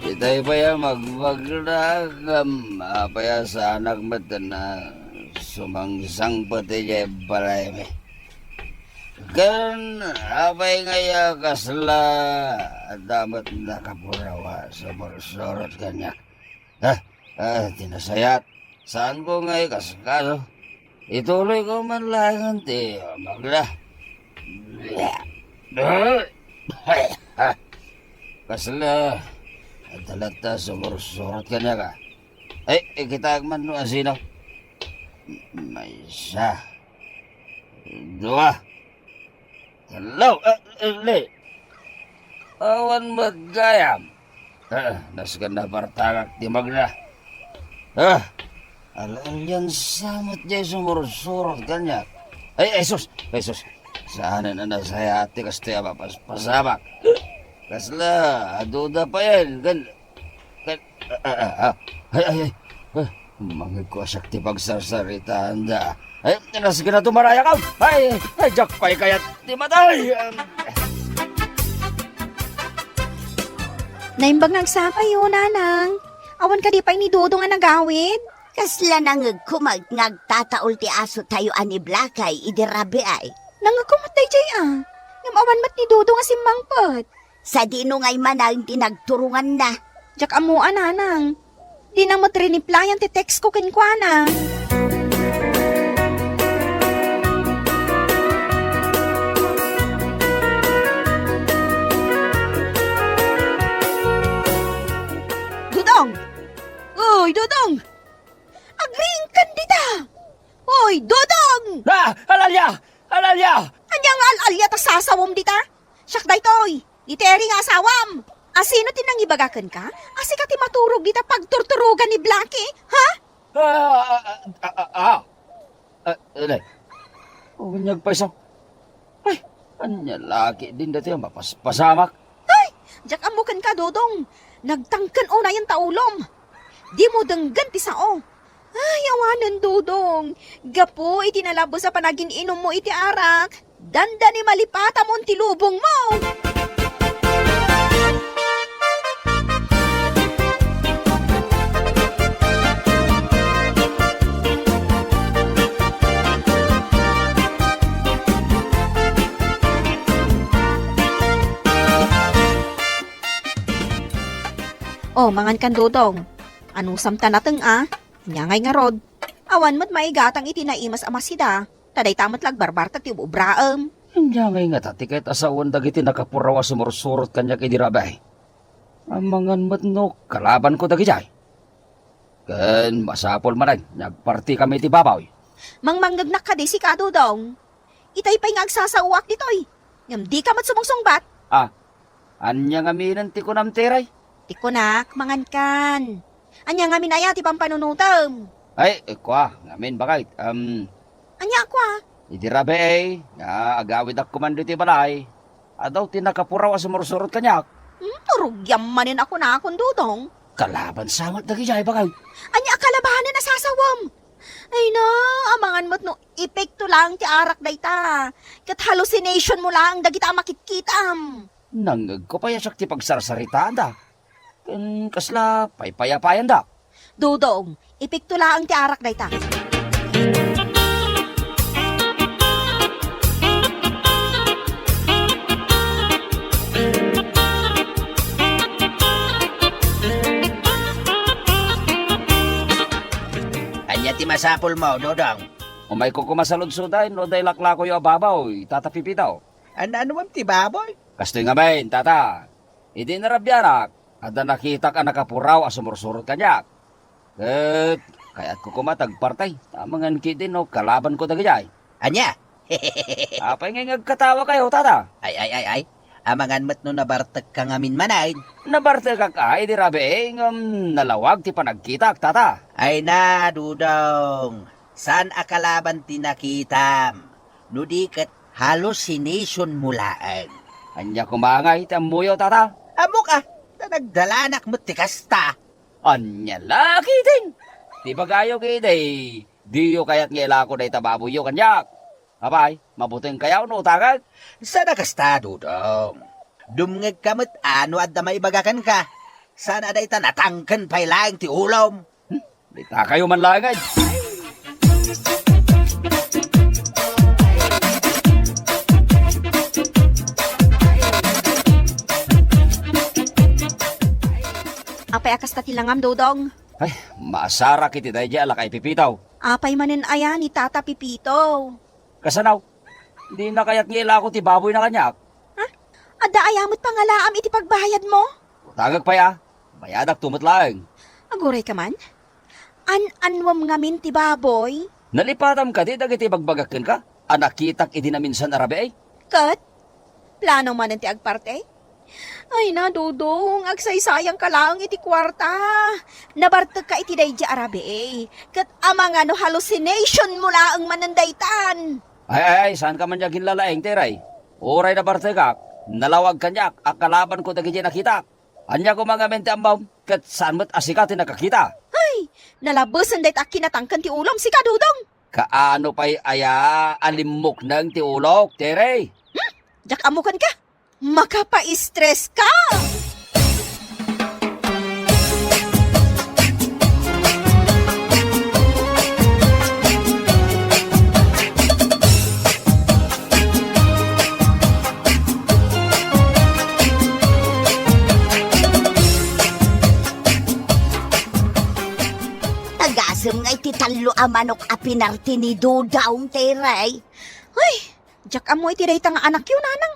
Itay pa yan magmagragam. Apaya sa anak mata na sumangsang pati niya balay me. Kan apay ngaya kasla damat nakapurawa sa borsorot kanya. Tinasayat. Saan ko ngay kasakaso? Ituloy ko man lang ti magla. Kasla. Talata sumursurot ka niya ka. Ay, kita man no asino. May isa. Dua. Hello, le. Awan magayam. Nasgan na partagak di magna. Alam yan samot niya sumursurot ka niya. Ay, sus. Saan na nasaya ati kasi pasabak. Kasla, aduda pa yan. Ay. Mangig ko asyak ti pagsarsarita anda. Ay, nasige na tumaraya ka. Ay, jakpay kaya ti matay. Naimbag nagsapay yun, nanang. Awan ka di pa ni Dodong nga nagawid. Kasla nangag kumag ngagtataol ti aso tayo ani Blakay, idirabi ay. Nangagkumatay jay Ngam awan mat ni Dodong nga simmangpot. Sa dino ngay manang tinagturungan na. Jak amuan, nanang. Di na mo triniplayan ti text ko kinkwana. Dodong! Uy, Dodong! Agring kandita! Uy, Dodong! Alalya! Anyang al-alya ta sasawom dita? Siyak daytoy, diteri nga asawam. Asino tinangibagakan ka? Asi ka ti maturog dita pagturturugan ni Blackie, ha? Alay. Unyag pa isang. Ay, anya laki din dati ang mapaspasamak. Ay, jak amukan ka, Dodong. Nagtangkan o na yung taulom. Di mo denggan ti sao. Ay, awanan, Dodong. Gapo, itinalabo sa panagin inom mo iti arak. Danda ni malipata mo ti lubong mo. O, mangan kan Dodong. Anong samta nateng Nyangay nga rod. Awan mo't maigatang itinaimas amasida. Taday tamat lag barbar tag tibubraem. Hindi nga tati kahit asawan dagiti nakapurawa sumursurot kanya kay dirabay. Amangan mat no, kalaban ko dagi jay. Ken masapol manay, nagparti kami ti babaw. Mangmanggagnak ka di si Kadodong. Itay pa'y nga agsasauwak ditoy. Ngam di ka mat sumungsungbat. Anya nga minan ti kunam teray. Tikunak, mangan kan. Anya nga minaya ti pampanunutam. Ay, kwa, ngamin bakit? Anya kwa. Idirabe nga agawid ak kumando ti balay. Adaw ti nakapurawa sumursurot kanya. Turugyam manin ako na akong Dodong. Kalaban samat dagi jay bakit? Anya akalabahan na nasasawam. Ay na, amangan mo't no, epekto lang ti arak dayta. Kat hallucination mo lang, dagita makitkitam. Nangag ko pa yasak ti pagsarsaritaan da. Ken kasla, paypayapayan da. Dodong, epekto lang ti arak dayta. Anya ti masapol mo, Dodong. Umay ko kumasaludsuday, no day laklako yung ababaw, itatapipitaw. Ano mam ti baboy? Kastoy nga main, tata. Idi narabyanak, ada nakita ka nakapuraw a sumursurot kanyak. Kaya't ko kumatagpartay, tamangan kitin no, kalaban ko dagayay. Anya? Apay nga nagkatawa kayo, tata. Ay. Amangan mat no nabartag ka ngamin manay. Nabarte ka kay, di rabe, nalawag ti panagkitak, tata. Ay na, Dudong. Saan akalaban tinakitam? Nudikat hallucination mulaan. Anya kumangay, tamuyo, tata. Amok nagdalanak mo tikasta. Anya laki din. Di ba kayo kiday? Diyo kaya't ngila ko na itababuyo kanyak. Abay, mabuting kayaw no utagad. Sana kasta, Dudong. Dumngeg kamot ano at damay bagakan ka. Sana day tanatangkan pa'y laing ti ulom. Di ta kayo man langay. Apay akas ta tilangam, Dodong. Ay, masara kiti dahi di alakay pipitaw. Apay manin aya ni Tata Pipito. Kasanaw, di na kaya't ngila ko ti baboy na kanyak. Adda ayamot pangalaam iti pagbayad mo? Utagag pa ya, bayadak tumot lang. Aguray ka man? Anwam ngamin ti baboy? Nalipatam ka di dagiti bagbagakin ka. Anakitak idi na minsan arabe ay. Kat? Plano man ti agparte? Ay na, Dodong, agsaysayang ka lang iti kwarta. Nabartag ka iti dayja arabe eh. Kat amang ano hallucination mo laang manandaytan. Ay, saan ka man diyagin lalaeng teray? Oray na bartegak, nalawag kanyak, akalaban ko dagiti nakita. Anya ko mga mente ambaw, kat saan mo't asikatin nakakita. Ay, nalabasan dayt ak kinatangkan ti ulam si Kadudong. Kaano pa'y aya alimok ng ti ulok, teray? Jak amukan ka. Makapa-stress ka. Tagasem nga iti talo a manok a pinarti ni Dodong, teray. Ay, jak amoy ti dayta nga anak yun, nanang.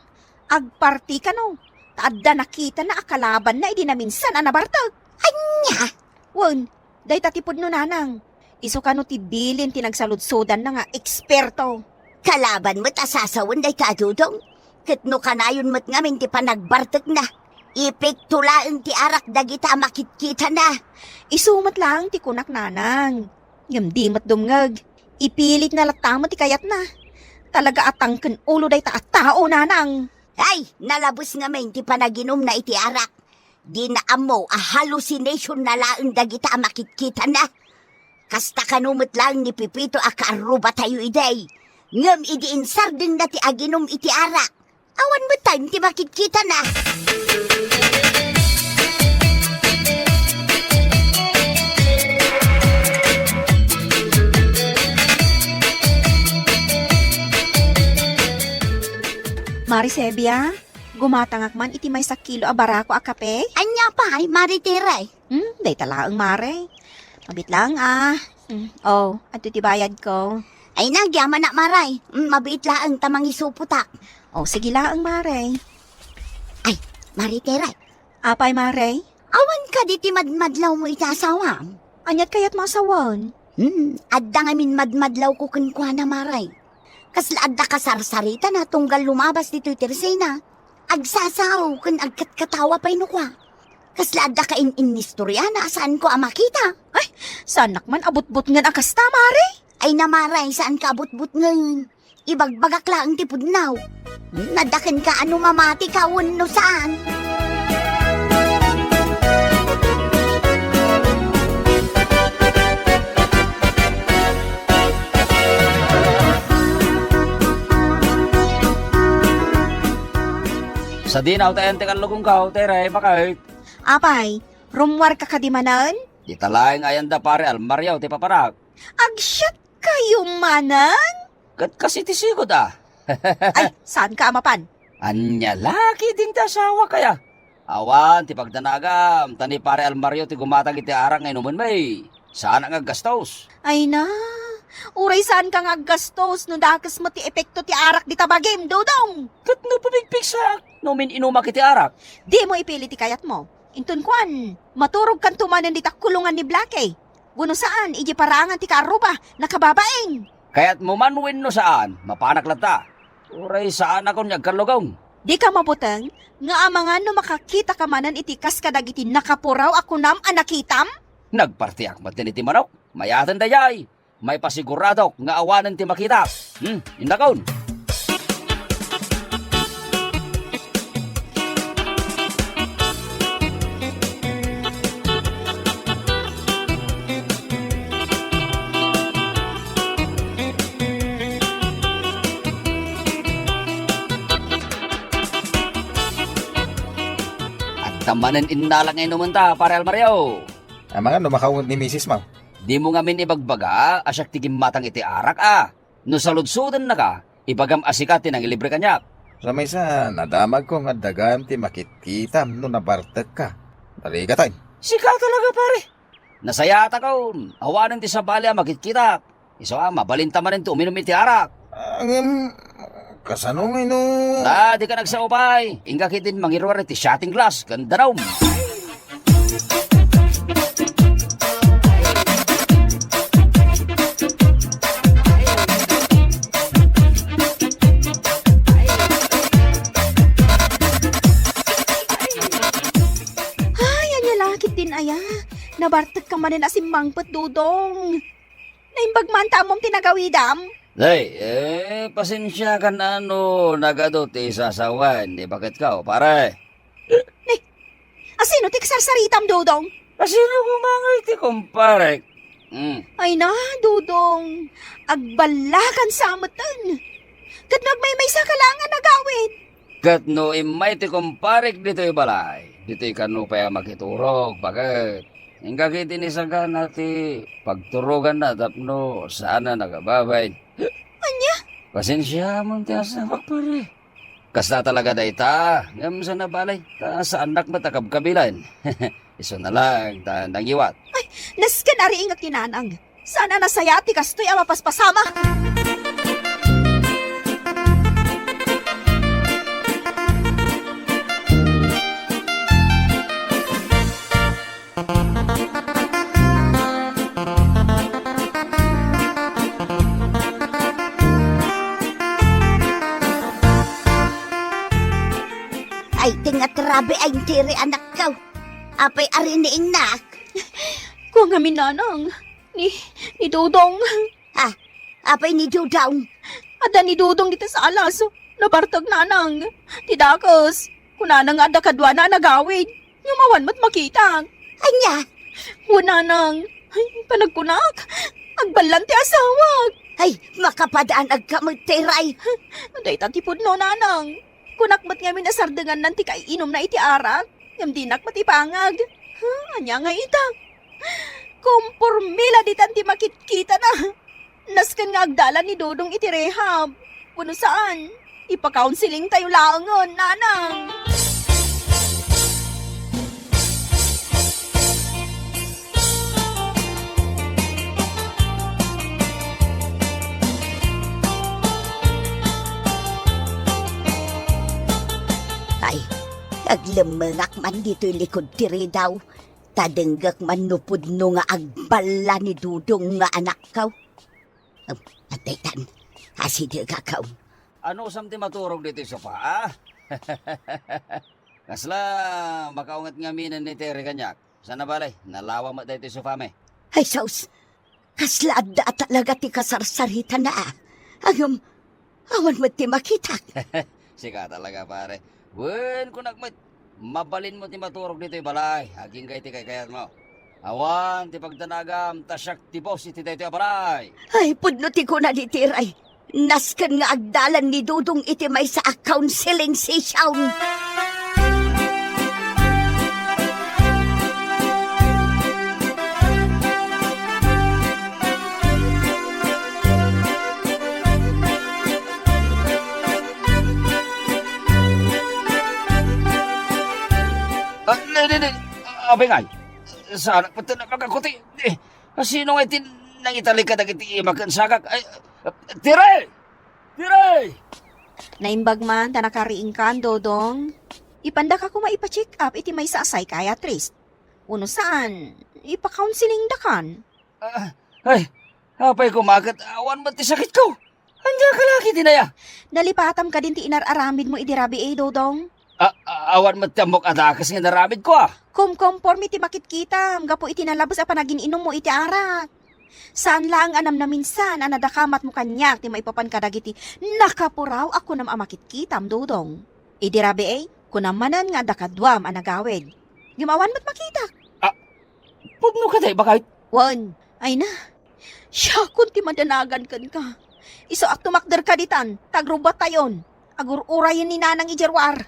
Agparti ka no. Taadda nakita na akalaban na idinaminsan anabartag. Anya? Wan, day tatipod no nanang. Iso ka no tibilin tinagsaludsodan na nga eksperto. Kalaban mo't asasawan day Kadudong. Kitno kanayon mo't ngamin ti panagbartag na. Epekto laeng ti arak dagita makitkita na. Isumat lang ti kunak nanang. Ngam mat dumngag. Ipilit na latamo ti kayat na. Talaga atangken ulo day ta at tao nanang. Ay, nalabos ngamin ti panaginom na iti arak. Di na amo a hallucination na laeng dagita makitkita na. Kasta kanumot lang ni Pipito a kaaruba tayo iday. Ngam idi insardeng na ti aginom iti arak. Awan mo time ti makitkita na. Marisebia, Gumatangak man iti may sakilo a barako a kape? Anya pa, Maritere. Day talaang mare. Mabit lang Oh, ato ti bayad ko. Ay nagyaman na maray. Mabiit laang tamang isuputak. Oh, sige lang mare. Ay, Maritere. Apay mare? Awan ka diti madmadlaw mo itasawam. Anyat kayat masawan? Adda nga min madmadlaw ko kunkwa na maray. Kasla adda kasarsarita na tunggal lumabas dito Teresina. Agsasaw kun agkatkatawa pa'y nukwa. Kasla adda ka in-istorya na saan ko makita. Sanak man abot-bot ngan akasta mare? Ay namaray saan ka abot-but ngayon. Ibagbagak lang ti pudnaw. Nadakan ka ano mamati ka no saan. Sa dinaw tayo ang lugong ka, tere, bakit? Apay, rumwar ka kadimanan? Di talaing ayanda pare almaryaw, ti paparak. Agsyat kayo manan? Kat kasi ti sigod Ay, saan ka amapan? Anya laki din ti asawa kaya. Awan, ti pagdanagam, tani pare almaryaw ti gumatag iti arang ngay numan may. Saan ang aggastos? Ay na, uray saan ka nga gastos no dakas mo ti epekto ti arak di tabagim, dodong. Kat no pabigpigsak, numin inumak iti arak. Di mo ipili ti kayat mo. Intun kwan, maturog kan tumanan di takkulungan ni Blake. Buno saan, iji parangan ti karuba, nakababaeng. Kaya't mumanwin no saan, mapanak lata. Uray saan ako niyagkalugong. Di ka mabuteng, nga amangan no makakita ka manan itikas kadag iti nakapuraw ako nam anakitam? Nagpartiyak matin iti manok, mayatan dayay. May pasiguradok nga awanan ti makita. Indakaon. At tamanan inalang ngayon naman ta, pare Almaryo. Mga no makawot ni Mrs. Mau. Di mo nga min ibagbaga, asyak tigim matang iti arak No saludsudan na ka, ibagam asikatin ang ilibre kanya. Sa may sa nadamag ko nga dagam ti makitkitam no nabartag ka. Dali ka tayo. Sika talaga pare. Nasayata ka awanan ti sabali makikita. Isa mabalinta man rin to uminom iti arak. Kasano ngay no? Di ka nagsaupay. Inga kitin mangirwar iti shotting glass. Ganda raw. Nabartag ka manin asimbang pat dudong. Naimbag man tamom tinagawidam. Pasensya ka na nagado ti sasawan. Di bakit ka, pare? Asino ti kasarsaritam dudong? Asino kumangay ti kumpare? Ay na, dudong. Agbalakan sa amatan. Kat nagmay sa kalangan nagawid. Kat no imay ti kumpare dito balay. Dito kanu pa makiturog. Bakit? Hingga kiti ni saga nati pagturugan na tapno sana nagababay. Anya? Pasensya mo ti asawa pare. Kasta talaga da ita. Ngam sa nabalay. Ta sa anak matakab kabilan. Iso na lang ta nangiwat. Ay, naskan ari ingak tinanang. Sana nasayati kastoy amapaspasama. Ay, tingatrabe ay tiri anak ka. Apay ari ni ingnak. Kung amin nanang, ni Dudong. Apay ni Dudong. Ada ni Dudong dito sa alas. Nabartag nanang. Tidakos. Kunanang ada kadwa na nagawid. Yumawan mo't makita. Anya? Kunanang. Ay, panagkunak. Agbalan ti asawag. Ay, makapadaan agkamagtiray. Day tatipod no nanang. Kunakmat nga minasardangan nanti kay inom na iti arak. Yung dinak matipangag. Anya nga ita. Kumpurmila di tanti makitkita na. Naskan nga agdala ni Dodong iti rehab. Puno saan? Ipa-counseling tayo laangon, nanang. Ay, aglamangak man dito'y likod tiri daw. Tadenggak man nupudno nga agbala ni Dudong nga anak kaw. Ataytan, asidi ka kaw. Ano samti maturog dito sa sofa, ah? Kasla, makaungat nga minan ni Terry kanyak. Sana balay, nalawa mo dito sa sofa me. Ay, saus, kaslaada talaga ti kasarsarita na ah. Awan mo ti makita. Sika talaga pare. Wen, kung nagmat, mabalin mo ti maturog dito balay. Haging kay ti kayat mo. Awan, ti pagdanagam, tasyak ti boss iti dito balay. Ay, pudno ti ko na ditiray. Naskan nga agdalan ni Dudong iti may sa counseling session. Abay ngay, sana pati nakakakuti. Sino nga nang italik ka nagiti imakan sagak? Ay, Tire! Tire! Naimbag man, ta nakariing kan, Dodong. Ipanda ka ko maipa-check up, iti may sa psychiatrist. Uno saan? Ipa-counseling da kan. Ay, apay kumagat, awan mo ti sakit ko. Handa ka lagi dinaya. Nalipatam ka din ti inararamid mo idirabi Dodong. Awan mo ti amok adakas nga naramid ko ah. Conforme iti makit-kita, gapo iti nalabas a panagin inom mo iti arak. Saan lang anam na minsan, anadakamat mo kanyak, ti maipapan ka dagiti, nakapuraw ako nam amakit-kitam, Dodong. Idirabi kunamanan nga dakadwam anagawid. Gimawan mo't makita. Pugno ka tayo, bakit? Wan, ay na, siya kun ti madanagan kan ka. Iso ak tumakder ka ditan, tagrubat tayon. Agur-urayan ni nanang ijerwar.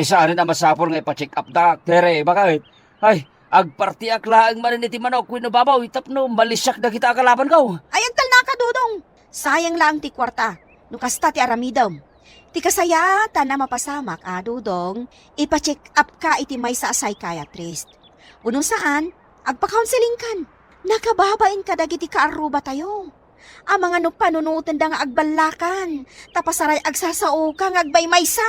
Saan na masapol nga ipa-check up da, Tere, bakit? Ay, agparti akla ang manin iti manok, wino babaw, itapno, malisyak na kita akalaban ko. Ay, agtal na ka, Dodong. Sayang lang ti kwarta, nukasta ti aramidom. Ti kasaya, na mapasamak, Dodong, ipa-check up ka iti may sa psychiatrist. Unong saan, agpa-counseling kan. Nakababain ka dagiti kaaruba tayo. Ang mga panunutan da nga agbalakan, tapasaray agsasao ka nga agbaymaysa.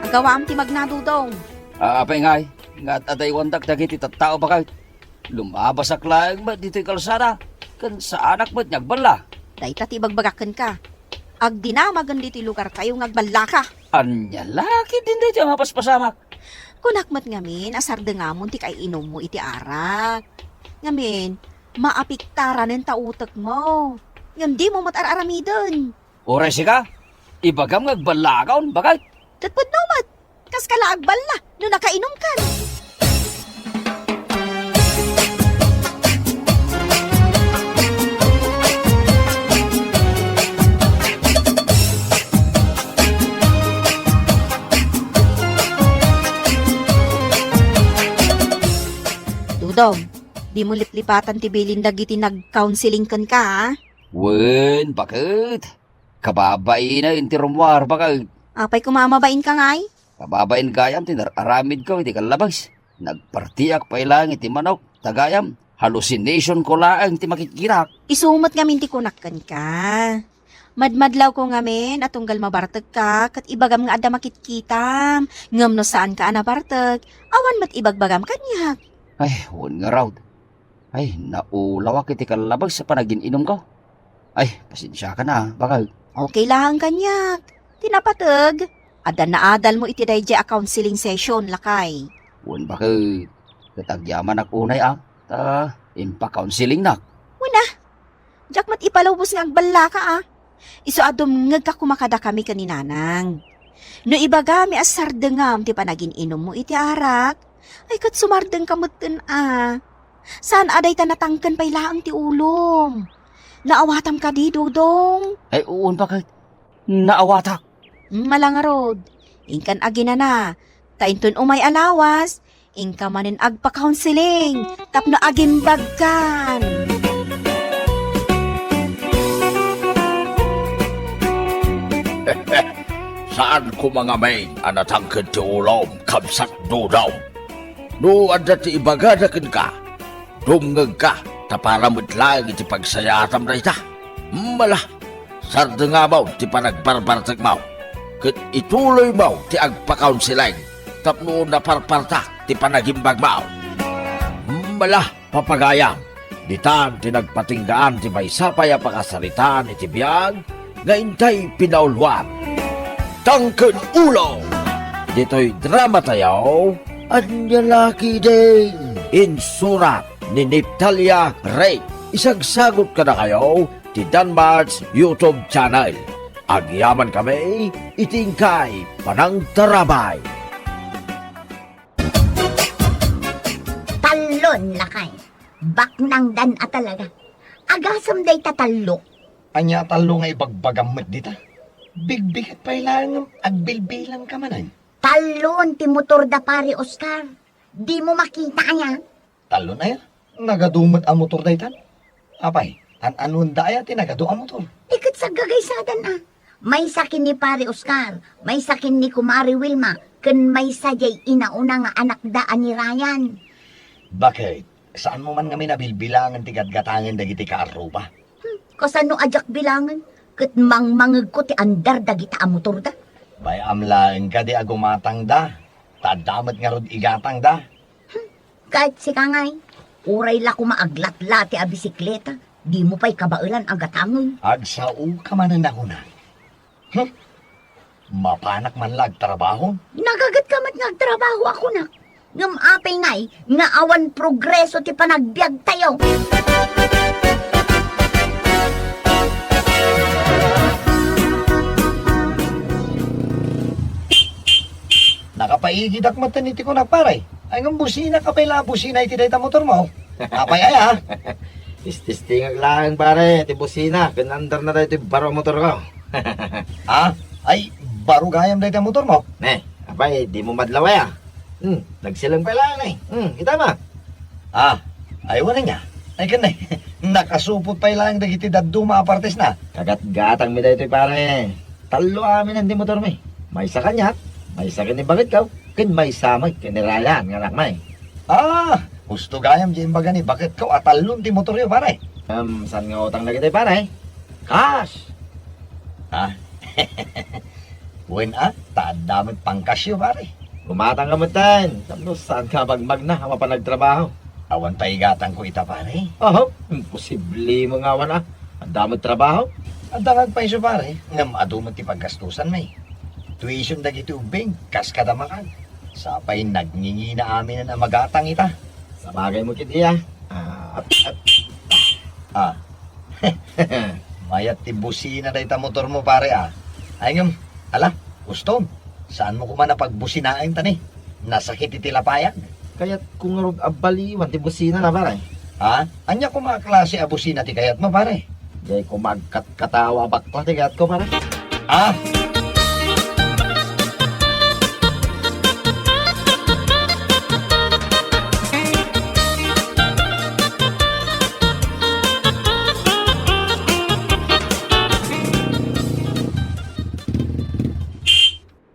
Agawaam ti magnadudong. Apay ngay, nga aday wandak dagiti tattao bakit? Lumabas aklang ba dito'y kalsada? Kan sa anak mo't nagbala. Dahita ti bagbagakan ka. Ag dinamagan diti lugar kayo ngagbala ka. Anya laki din dito ang mapaspasamak. Kunakmat ngamin, asar dengamon ti kay inom mo iti arak. Ngamin, maapiktaran ng tautak mo. Ngam di mo matar-aramidon. Oray ka, ibagam ngagbalakaon, bakit? Tatpud numat, kas kalaagbala, no nakainom ka. Dudong, di mo liplipatan ti bilin dagiti nag-counseling kan ka, ha? Wen, bakit? Kababain na yung tirumwar, bakit? Apay kumamabain ka ngay? Kababain kayam, tinararamid ko, hindi kalabas. Nagpartiyak pa ilang iti manok, tagayam. Hallucination ko lang, ti makikirak. Isumot ngamin ti kunakkan ka. Madmadlaw ko ngamin at tunggal mabartag ka, kat ibagam nga ada makitkitam. Ngam no saan ka anabartag, awan mat ibagbagam kanyak. Ay, huwag nga raw. Ay, naulawak iti kalabag sa panagin-inom ko. Ay, pasensya ka na, bakal. Okay lang kanyak. Tinapatag. Ada na adal mo iti dayjay a counseling session, lakay. Huwag bakit. Katagyaman unay impa-counseling nak. Wala. Diyak mat ipalubos nga agbala ka Iso adom ngag ka kumakada kami kaninanang. No ibaga mi asar dengam ti panagin inom mo iti arak. Ay kat sumardeng kamutten Saan aday ta natangken pay laang ti ulom. Naawatam ka di, Dudong. Ay, uon bakit? Naawata. Malangarod. Ingkan agina na. Taintun umay alawas. Ingka manin agpa-counseling. Tapno agimbagkan. Saan ko mga may anatangkad ti ulom kamsat dudaw? No, anda ti ibagadakin ka. Dumngag ka, taparamot lang iti pagsayatam na ita. Mala, sarda nga mo ti panagbarbartag mo. Kat ituloy mo ti agpa-counseling. Tapno na parparta ti panagimbag mo. Mala, papagayam. Ditan ti nagpatinggaan ti may sapay a pakasaritaan iti biyag nga intay pinaulwan. Tangken ulo! Dito'y drama tayo, at niyalaki din. Insurat ni Niptalia Ray. Isagsagot ka na kayo ti Danmar's YouTube channel. Agyaman kami, itingkay panang tarabay. Talon lakay. Baknang dan at talaga. Agasam day tatalok. Anya talo nga ibagbagamot dita. Bigbigit pa ilang agbilbilang ka manan. Talon ti motor da pare Oscar. Di mo makita niya. Talo na yan. Nagadumot ang motor daytan. Apay, an-anon daya ti nagadu ang motor. Ikat sa gagaysadan May sakin ni pare Oscar. May sakin ni Kumari Wilma. Ken may sadyay inauna nga anak daan ni Ryan. Bakit? Saan mo man kami nabilbilangan ti gadgatangan dagiti kaaruba? Kasano ajak bilangan? Ket mangmangeg ko ti andar dagita a motor da. Bayam lang ka di agumatang da. Tadamat nga rod igatang da. Kahit si Kangay, uray la ko maaglatla ti a bisikleta. Di mo pa'y kabailan ang gatangon. Agsao ka man na ako na. Mapanak man lag trabaho? Nagagat ka mat ngagtrabaho ako na. Ngam apay ngay, nga awan progreso ti panagbiag tayo. Nakapaigidak mataniti ko nagparay. Ay ng busina kapay la busina iti dayta motor mo. Apay ay ha. Ististingag lang pare, ti busina. Pinandar na tayo ti baro motor ko. Ha? Ay, baro gayam dayta motor mo. Ne, apay, di mo madlaway ah. Nagsilang pa lang eh. Kita ma. Ah, ay wala niya. Ay kanay, nakasupot pa ilang dagiti daduma apartes na. Kagat-gatang mi dito pare. Talo amin ang di motor mo eh. May sa kanya, may sa kanya bakit ka? Kin may samag, kinirayan, nga anak may. Ah, gusto gayam di imbaga ni bakit ka atalon ti motor yo pare. Saan nga utang na kita pare? Cash! Ha? Wen tadamit pangkasyo pare. Gumatang ka mo tan. Tapos saan ka magmag na, ang mapanagtrabaho? Awan pa igatan ko ita pare. Oh, imposible mo nga wana. Ang damot trabaho. Ang dangag pa iso pare, ngam adumot ti paggastusan may. Tuition dagiti ubing, kas kadamakan. Sapay nagngingi na amin na magatang ita. Sa bagay mo kitiya. Mayat ti busina na ita motor mo pare Ay ngam, ala, gusto. Saan mo kumana pagbusinain tani? Nasakit iti lapayan. Kaya't kung nga abaliwan, ti busina na pare. Ha? Anya ko mga klase a busina ti kayat mo pare? Di ko magkatawa bakla ti kayat ko pare. Ha?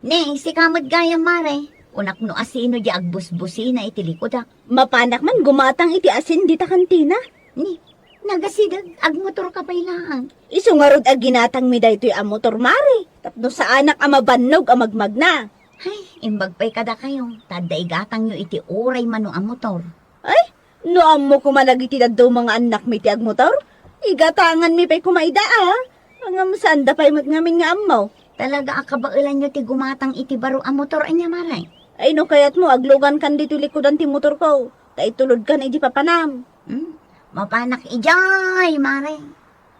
Ne, si kamot gaya mare. Unak no asino di agbus-busi na iti likodak. Mapanak man gumatang iti asin di ta kantina. Ni, nagasidag agmotor ka pa ilang. Isu nga rod ag ginatang mi daytoy a motor mare. Tapno sa anak a mabannog a magmagna. Ay, imbag pa'y kada kayo. Tada igatang nyo iti uray mano ang motor. Ay, no amo kumalagiti daddo mga anak mi ti ag motor. Igatangan mi pa'y kumaida Ang sanda pa'y ngamin nga amaw. Talaga akabailan nyo ti gumatang iti baro ang motor anya maray. Ay no kayat mo aglugan kan dito likodan ti motor ko. Taitulod kan iti papanam. Mapanak ijay, mare.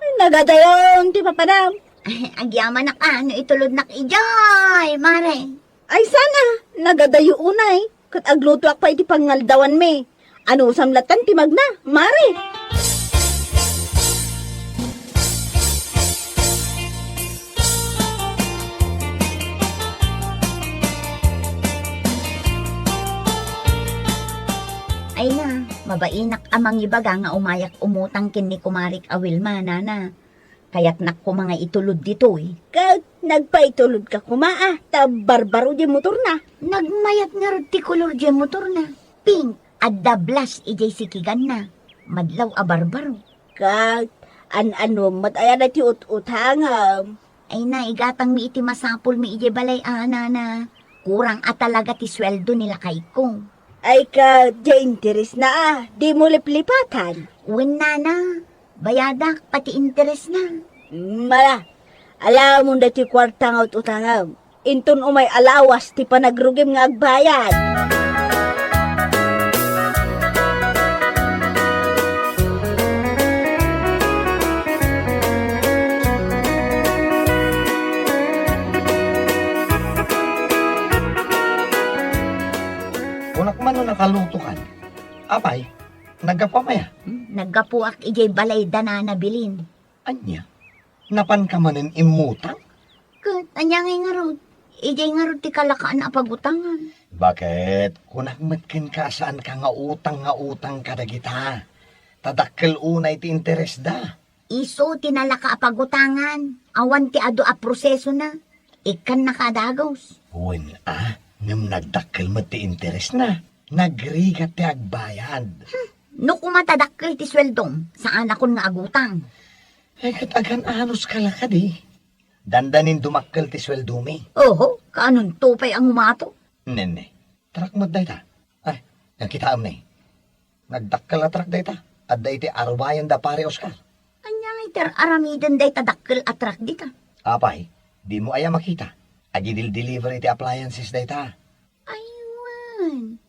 Ay, nagadayon ti papanam. Ay, agyaman na ka, no itulod nak ijay, mare. Ay sana, nagadayo unay. Kat agluto ak pa iti pangaldawan me. Ano samlatan ti magna, mare. Babainak amang ibaga nga umayak umutang kin ni Kumarik Awilma, nana. Kaya't nak ko mga itulod dito eh. Nagpaitulod ka kumaa, ta barbaro di motor na. Nagmayat nga rin ti kolor di motor na. Pink at dablas ijay sikigan na. Madlaw a barbaro. Ano, mataya na ti utangam. Ay na, igatang mi iti masapul mi ijay balay na. Kurang at talaga ti sweldo nila kay ko. Ay di interes na di mo liplipatan. Uwin na. Bayadak, pati interes na. Mala, alam mo dati kwarta nga utangam. Inton umay alawas ti panagrugim nga agbayad. Unak man no nakalutukan. Apay, nagapamaya. Naggapuak ijay balay dana na bilin. Anya, napan ka manin imutang? Anya nga rod. Ijay nga rod ti kalakaan a pagutangan. Bakit? Kung nakmatkin ka saan ka nga utang ka dagita. Tadakkel unay ti interes da. Iso tinalaka a pagutangan. Awan ti ado a proseso na. Ikan nakadagos. Uwin ngam nagdakkel mo ti interes na. Nagrigat ti agbayad. No kumatadakkel ti sweldom, saan akon nga agutang. Ay katagan anos ka lakad eh. Dandanin dumakkel ti sweldo mi. Oho, kaanon tupay ang umato. Nene, trak mo dayta. Ay, nakita am ni. Nagdakkel na trak dayta. At dayti arwayan da pare Oscar. Anya nga iter aramidan day tadakkel atrak dita. Apay, di mo aya makita. Agidil delivery ti appliances dayta. Aywan.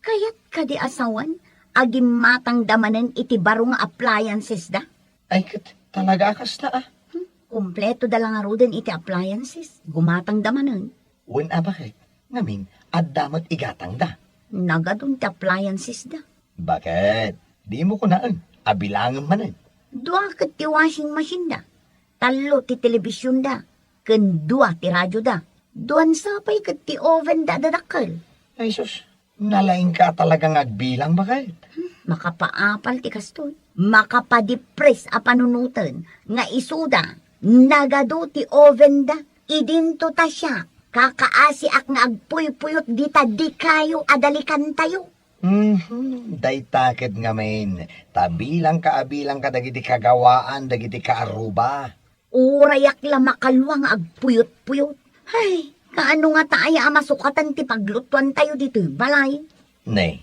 Kaya't kadi asawan, agim matang damanen iti baro nga appliances da. Ay kat, talaga akas na Kompleto da lang aruden iti appliances. Gumatang damanen. Wen bakit? Ngamin, at damat igatang da. Nagadun ti appliances da. Bakit? Di mo kunaan. Abilangan manan. Dua ket ti washing machine da. Talo ti telebisyon da. Ken dua ti radyo da. Duan sapay ket ti oven da dadakkel. Ay sus, nalaing ka talagang agbilang bakit? Makapaapal ti kastoy. Makapadipres a panunutan nga isuda. Nagado ti oven da. Idinto ta siya. Kakaasiak nga agpuy-puyot dita di kayo adalikan tayo. Daytaked nga main. Tabilang ka dagiti kagawaan, dagiti kaaruba. Urayak la makalwa nga agpuyot-puyot. Hay, kaano nga taaya masukatan ti paglutuan tayo dito, balay? Nay,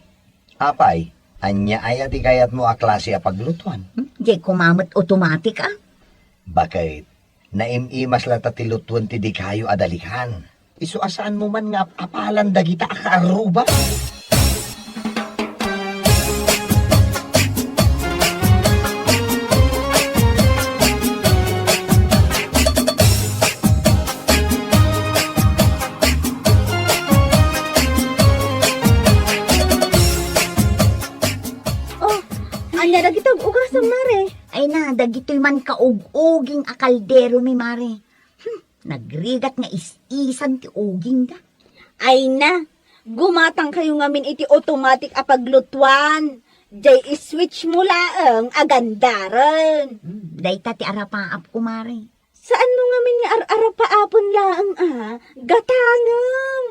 apay, anya ay ati kayat mo a klase a paglutuan. Di kumamot automatic ah. Bakit? Naimimas la tatilutuan ti di kayo adalikan. Isu asaan mo man nga apalan dagita a kaaruba? Anya na kitag ugas ang mare. Ay na, dagito'y man kaug-uging akaldero mi mare. Nagrigat nga is-isan ti uging da. Ay na, gumatang kayo ngamin iti automatic a paglutuan. Jay iswitch mo laang agandaran. Dayta ti arapaap ko mare. Saan mo ngamin nga ar-arapaapon laang gatangam.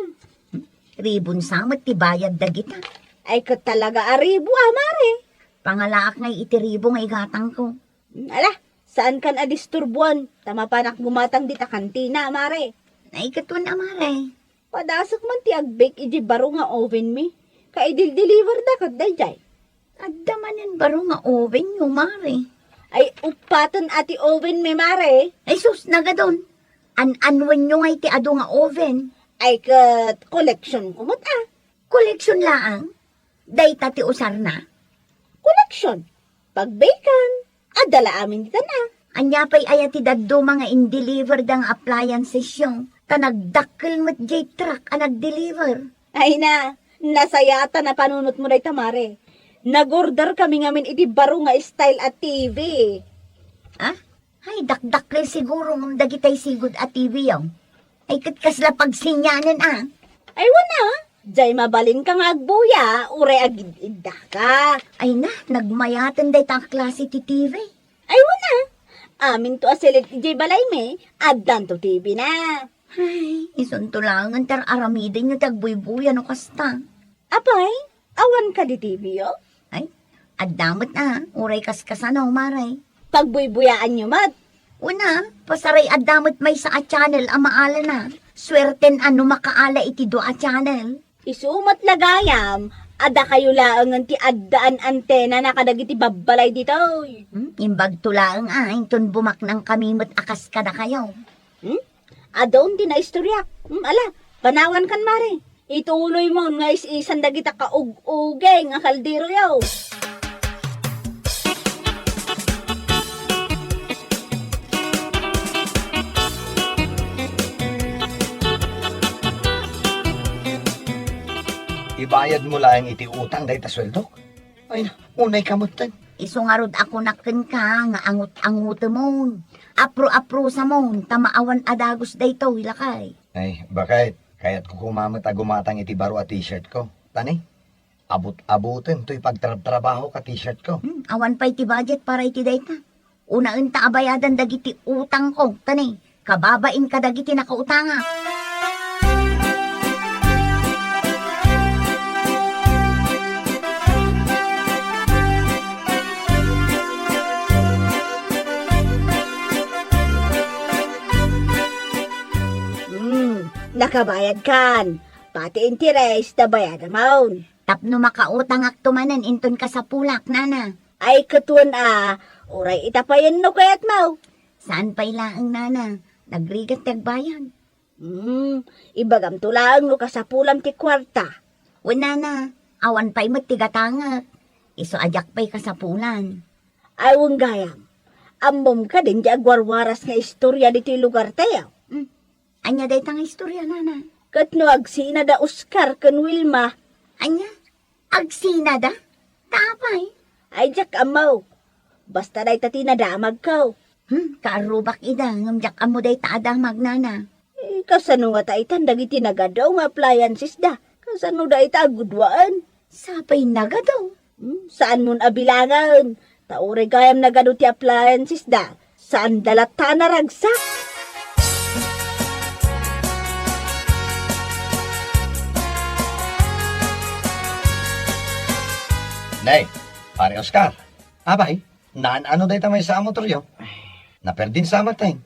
Ribon samot ti bayad dagita. Ay ka talaga aribo mare. Pangalaak ngay itiribo nga igatang ko. Ala, saan kan adisturbuan? Tama pa nak gumatang dita kantina, mare. Naikatun na mare. Padasok man ti agbake iji baro nga oven mi. Kaidil-deliver da kat dayjay. Adda manin baro nga oven nyo mare. Ay upatan ati oven mi, mare. Ay sus, nagadon. An-anwan nyo ngay ti ado nga oven. Ay kat collection kumot Koleksyon laang. Dayta ti usar na. Collection. Pag-bakan. Adala amin dita na. Anya pa'y ayati daddo mga in-deliver dang appliances yung tanagdakkel mo't jay truck ang nag-deliver. Ay na, nasayata na panunot mo day tamare. Nag-order kami ngamin iti baro nga style at TV. Ah? Ay, dakdakkel siguro ng dagitay sigod at TV yung. Ay, katkasla pagsinyanan Ay wana, Jay mabalin ka nga agbuya, ure agid-idda ka. Ay na, nagmayatan day ta klase ti TV. Ay wala. Amin to asilit ti Jay balay me, addan to TV na. Ay, isuntulangan tar aramidin nyo tagbuy-buya no kasta. Apay, awan ka di TV yo? Ay, addamot na, uray kaskasan o maray. Tagbuy-buyaan nyo mat. Una, pasaray addamot may sa a channel amaala na. Swerten ano makaala iti do a channel. Isumat lagayam, ada kayo laang ti addaan antena na kadagiti babbalay dito. Imbag tulaang inton bumaknang kami mat akas kada kayo. Adon din na istorya. Ala, panawan kan mare. Ituloy mo nga is-isan dagita kaug-ugeng ang kaldero yaw. Ibayad mo lang iti utang dahi ta sweldo. Ay na, unay kamutan. Isungarod ako naken ka nga angot-angot mo. Apro-apro sa mo, tamaawan adagos dayto hilakay. Ay, bakit? Kaya't ko kumamit gumatang iti baro a t-shirt ko. Tani, abut-abutin to'y pagtrabaho ka t-shirt ko. Awan pa iti budget para iti dayta. Unaan ta abayadan dagiti utang ko. Tani, kababain ka dagiti nakautanga. Nakabayad kan. Pati interes na bayad amaun. Tapno makautang aktumanan inton ka sa pulak, nana. Ay katuan uray itapayan no kayat mau. Saan pa'y laang, nana? Nagrigat nagbayan. Ibagam tulang no ka sa pulam ti kwarta. Wala na, awan pa'y matigatangak. Iso ajak pa'y ka sa pulan. Ay gayam. Ambom ka din di agwarwaras nga istorya dito lugar tayo. Anya day tang istorya, nana. Katno agsina da Oscar kan Wilma. Anya? Agsina da? Tapay? Ay, jak amaw. Basta day tati nadamag kaw. Kaarubak ida, ngamjak amo day taadamag, nana. Kasano nga taitan dagiti nagadaw nga appliances da. Kasano da ita agudwaan? Sapay nagadaw? Saan mon abilangan? Taure gayam nagado ti appliances da. Saan dalata na ragsak? Nay, pare Oscar. Abay, ano day tamay sa motor yo? Naperdin sa mateng.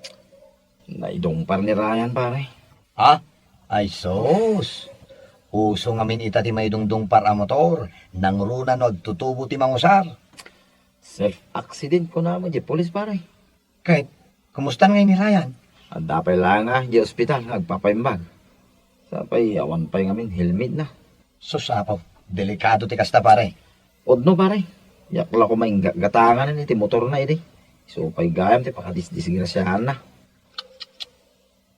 Naidumpar ni Ryan, pare. Ha? Ay sos. Uso nga min ita ti may dungdungpar a motor. Nang runa no agtutubo ti mangusar. Self-accident ko naman, di polis, pare. Kahit, kumusta nga ni Ryan? Ang dapay lang di ospital, nagpapaimbag. Sapay, awan pa'y ngamin, helmet na. Susapaw, delikado ti kasta pare. Odno, pare. Yakla ko may gatangan na ti motor na iti. So, pa'y gayam, ti pakadisgrasyahan na.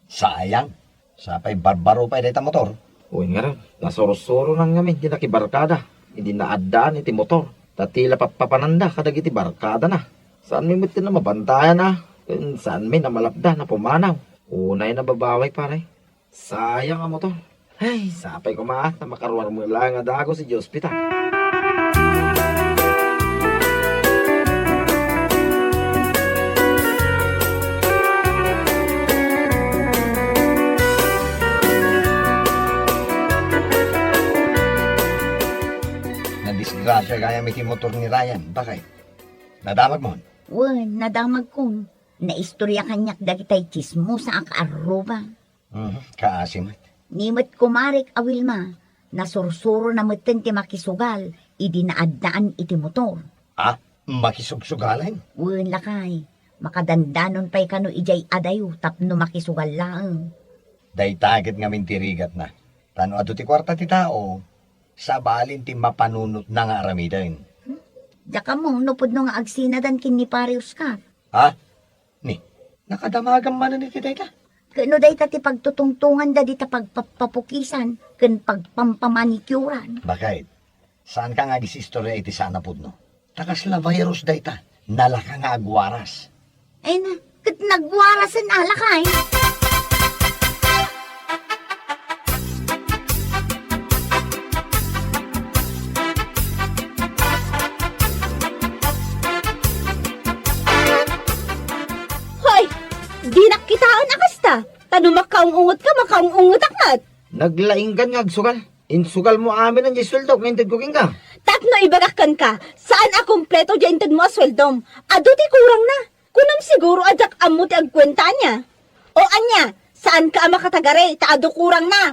Sayang. Sapay barbaro pa ita motor. Uy nga rin, nasoro-soro lang ngamin, di nakibarkada. Hindi naadaan iti motor. Tatila papananda, kadag iti barkada na. Saan may mutin na mabantayan na? Saan may namalapda na pumanaw? Unay na babaway, pare. Sayang ang motor. Ay, sapay ko na makaruan mo lang nga dago si hospital. Nadisgrasya kaya may motor ni Ryan. Bakit? Nadamag mo? Nadamag ko. Naistorya kanyak dagitay chismo sa akaaruba. Kaasimat. Nimot kumarik awilma. Nasursuro na mutin ti makisugal. Idi naadaan iti motor. Makisugsugalan? Lakay. Makadandanon pa'y kano ijay adayo tapno makisugal lang. Day target nga mintirigat na. Tano ato ti kwarta ti tao. Sa balin ti mapanunot na nga aramidan. Daka mo, nupod no nga agsinadan kin ni pare Oscar. Ni, nakadamagan man ni ti dayta. Kano day ti pagtutungtungan da di ta pagpapukisan, ken pagpampamanikuran. Bakit? Saan ka nga gisistorya iti sana pudno? Takas la virus dayta. Nalaka nga agwaras. Ay na, kat nagwarasan alakay. Di nakitaan akasta. Tano makaungungot ka, makaungungot akmat. Naglainggan nga agsugal. Insugal mo amin ang sweldo kung hindi cooking ka. Tapno ibagakan ka, saan a kompleto dyan mo asweldom? Ado ti kurang na. Kunam siguro ajak amo ti agkwenta niya. O anya, saan ka makatagare, taado kurang na.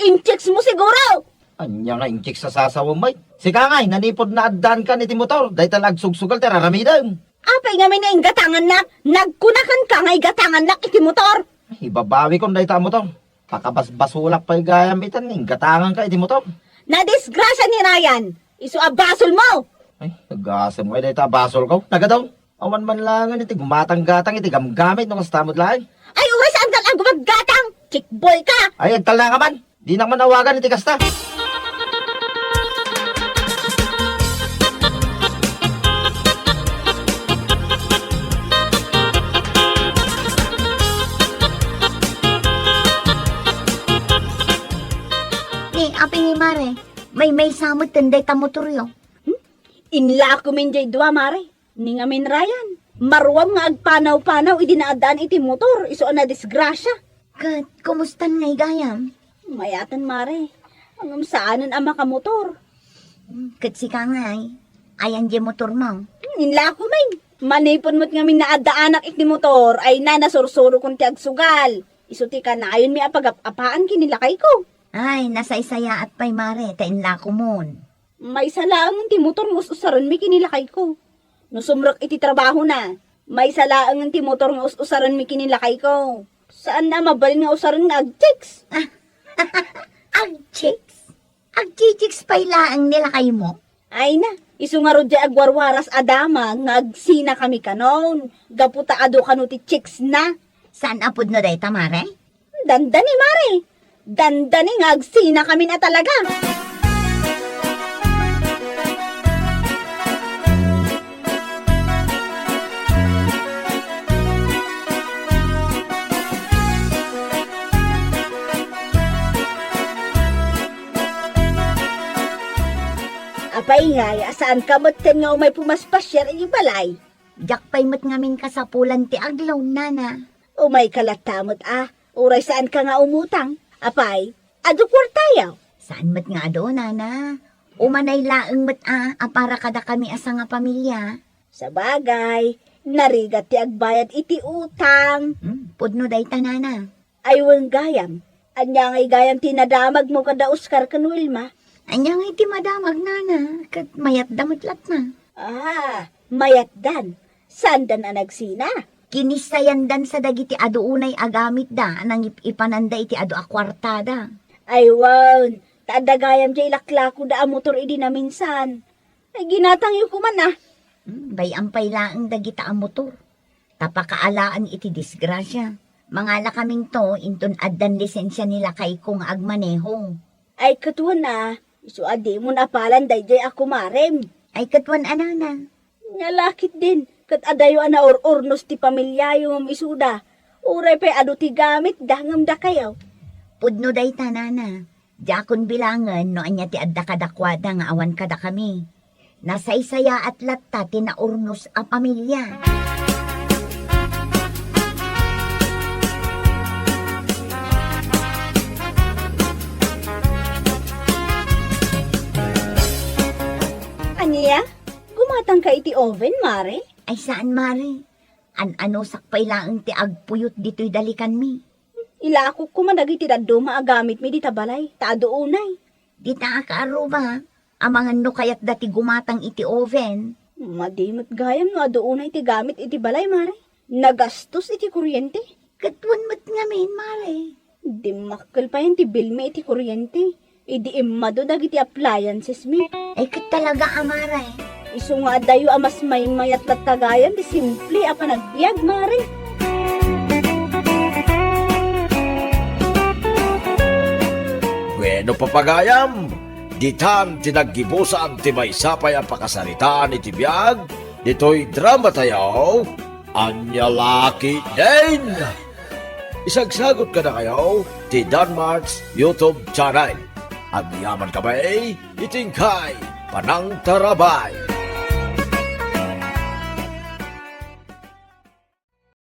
Inchecks mo siguro. Anya nga inchik sa sasawa may. Sika ngay, nanipod na addan ka ni ti motor. Dahil talag sugsugal ti raramidam. Apay nga may na gatangan na, nagkunakan ka nga gatangan na iti motor. Ibabawi ko dahil ta motor. Pakabasbasulak pa gayamitan ng gatangan ka iti motor. Nadisgrasya ni Ryan, iso abasol mo. Ay, nag-asam mo dahil ta basol ko. Nagadaw. Awan man lang iti gumatang-gatang iti gamgamit nung kastamod lang. Ay, uray saan ka lang gumaggatang? Chickboy ka. Ay, agtal na ka man. Di naman awagan iti kasta. Apay ni Mare, may samot tanday ta motor yo. Inla ko min jay dua, Mare. Ni nga min Ryan. Marwam nga agpanaw-panaw idinaadaan iti motor. Iso na disgrasya. Kat, kumustan nga igayam? Mayatan, Mare. Ang saanan ang makamotor. Kat si ka nga ayan di motor mo. Inla ko min. Manipon mo't nga min naadaanak iti motor ay nanasorsoro kong ti agsugal. Iso ti ka na ayon mi apag-apaan kinilakay ko. Ay, nasaysaya at pay Mare, tainla ko mon. May salaang ti motor mo usaran mi kinilakay ko. No sumrok iti trabaho na, may salaang ti motor nga usaran mi kinilakay ko. Saan na mabalin nga usaran nga ag-chicks? Ag-chicks? Ag-chicks pay laang nilakay mo? Ay na, iso nga rodya agwarwaras adama, nga agsina kami kanon. Gaputa ado kano ti chicks na. Saan apod no day Mare? Dandani, Mare. Dandani nga agsina kami na talaga. Apay nga, saan ka mo't nga umay pumaspasyar ang balay? Jakpay mo't ngamin kasapulan ti aglaw, nana. Umay kalatamot uray saan ka nga umutang? Apay, ado kwartayaw. Saan mo't nga do, nana? Umanay laeng mo't para kada kami asa nga pamilya. Sa bagay, narigat ti agbayad iti utang. Pudno day ta, nana. Aywang gayam. Anya ngay gayam tinadamag mo kada Oscar kan Wilma. Anya ngay ti madamag, nana. Kat mayat damot lat na. Mayat dan. Saan dan nagsina? Kinisayandan sa dagiti ado unay agamit da, nang ipananda iti ado akwartada. Ay wow, taadagayam jay laklako da motor idi na minsan. Ay ginatang yu kuman Bayampay laang dagita ang motor. Tapakaalaan iti disgrasya. Mangala kaming to, inton addan lisensya nila kay kung agmaneho. Ay katuan iso adi mo napalan dayjay ako marem. Ay katuan anana. Nyalakit din. Kat adayo ana or-ornos ti pamilya yung isuda. Uray pa'y ado ti gamit, dangam da kayaw. Pudno day tanana. Jakon bilangan no anya ti adda kadakwada nga awan kada kami. Nasaysaya at latta ti naurnos a pamilya. Aniya, gumatang ka iti oven, Mare? Ay saan, Mare? Ano sakpay laang ti agpuyot dito'y dalikan mi. Ilako ko man dagiti daddo maagamit mi di tabalay, taado unay. Di ta akaaruba, amangan no kayat dati gumatang iti oven. Madimot gayam no ado unay ti gamit iti balay, Mare. Nagastos iti kuryente. Katwan mat ngamin, Mare. Di makkel pa yan ti bilme iti kuryente. Idi imado dagiti appliances mi. Ay kat talaga, Mare. Iso nga dayo amas may mayat lat kagayan, di simple panagbiag, Mare. Bueno papagayam, ditan tinaggibusan ti may sapay ang pakasaritaan iti biyag, dito'y drama tayo, Anya Laki din! Isagsagot ka na kayo, ti Danmarks YouTube channel. Ang yaman ka ba itingkay, panang tarabay.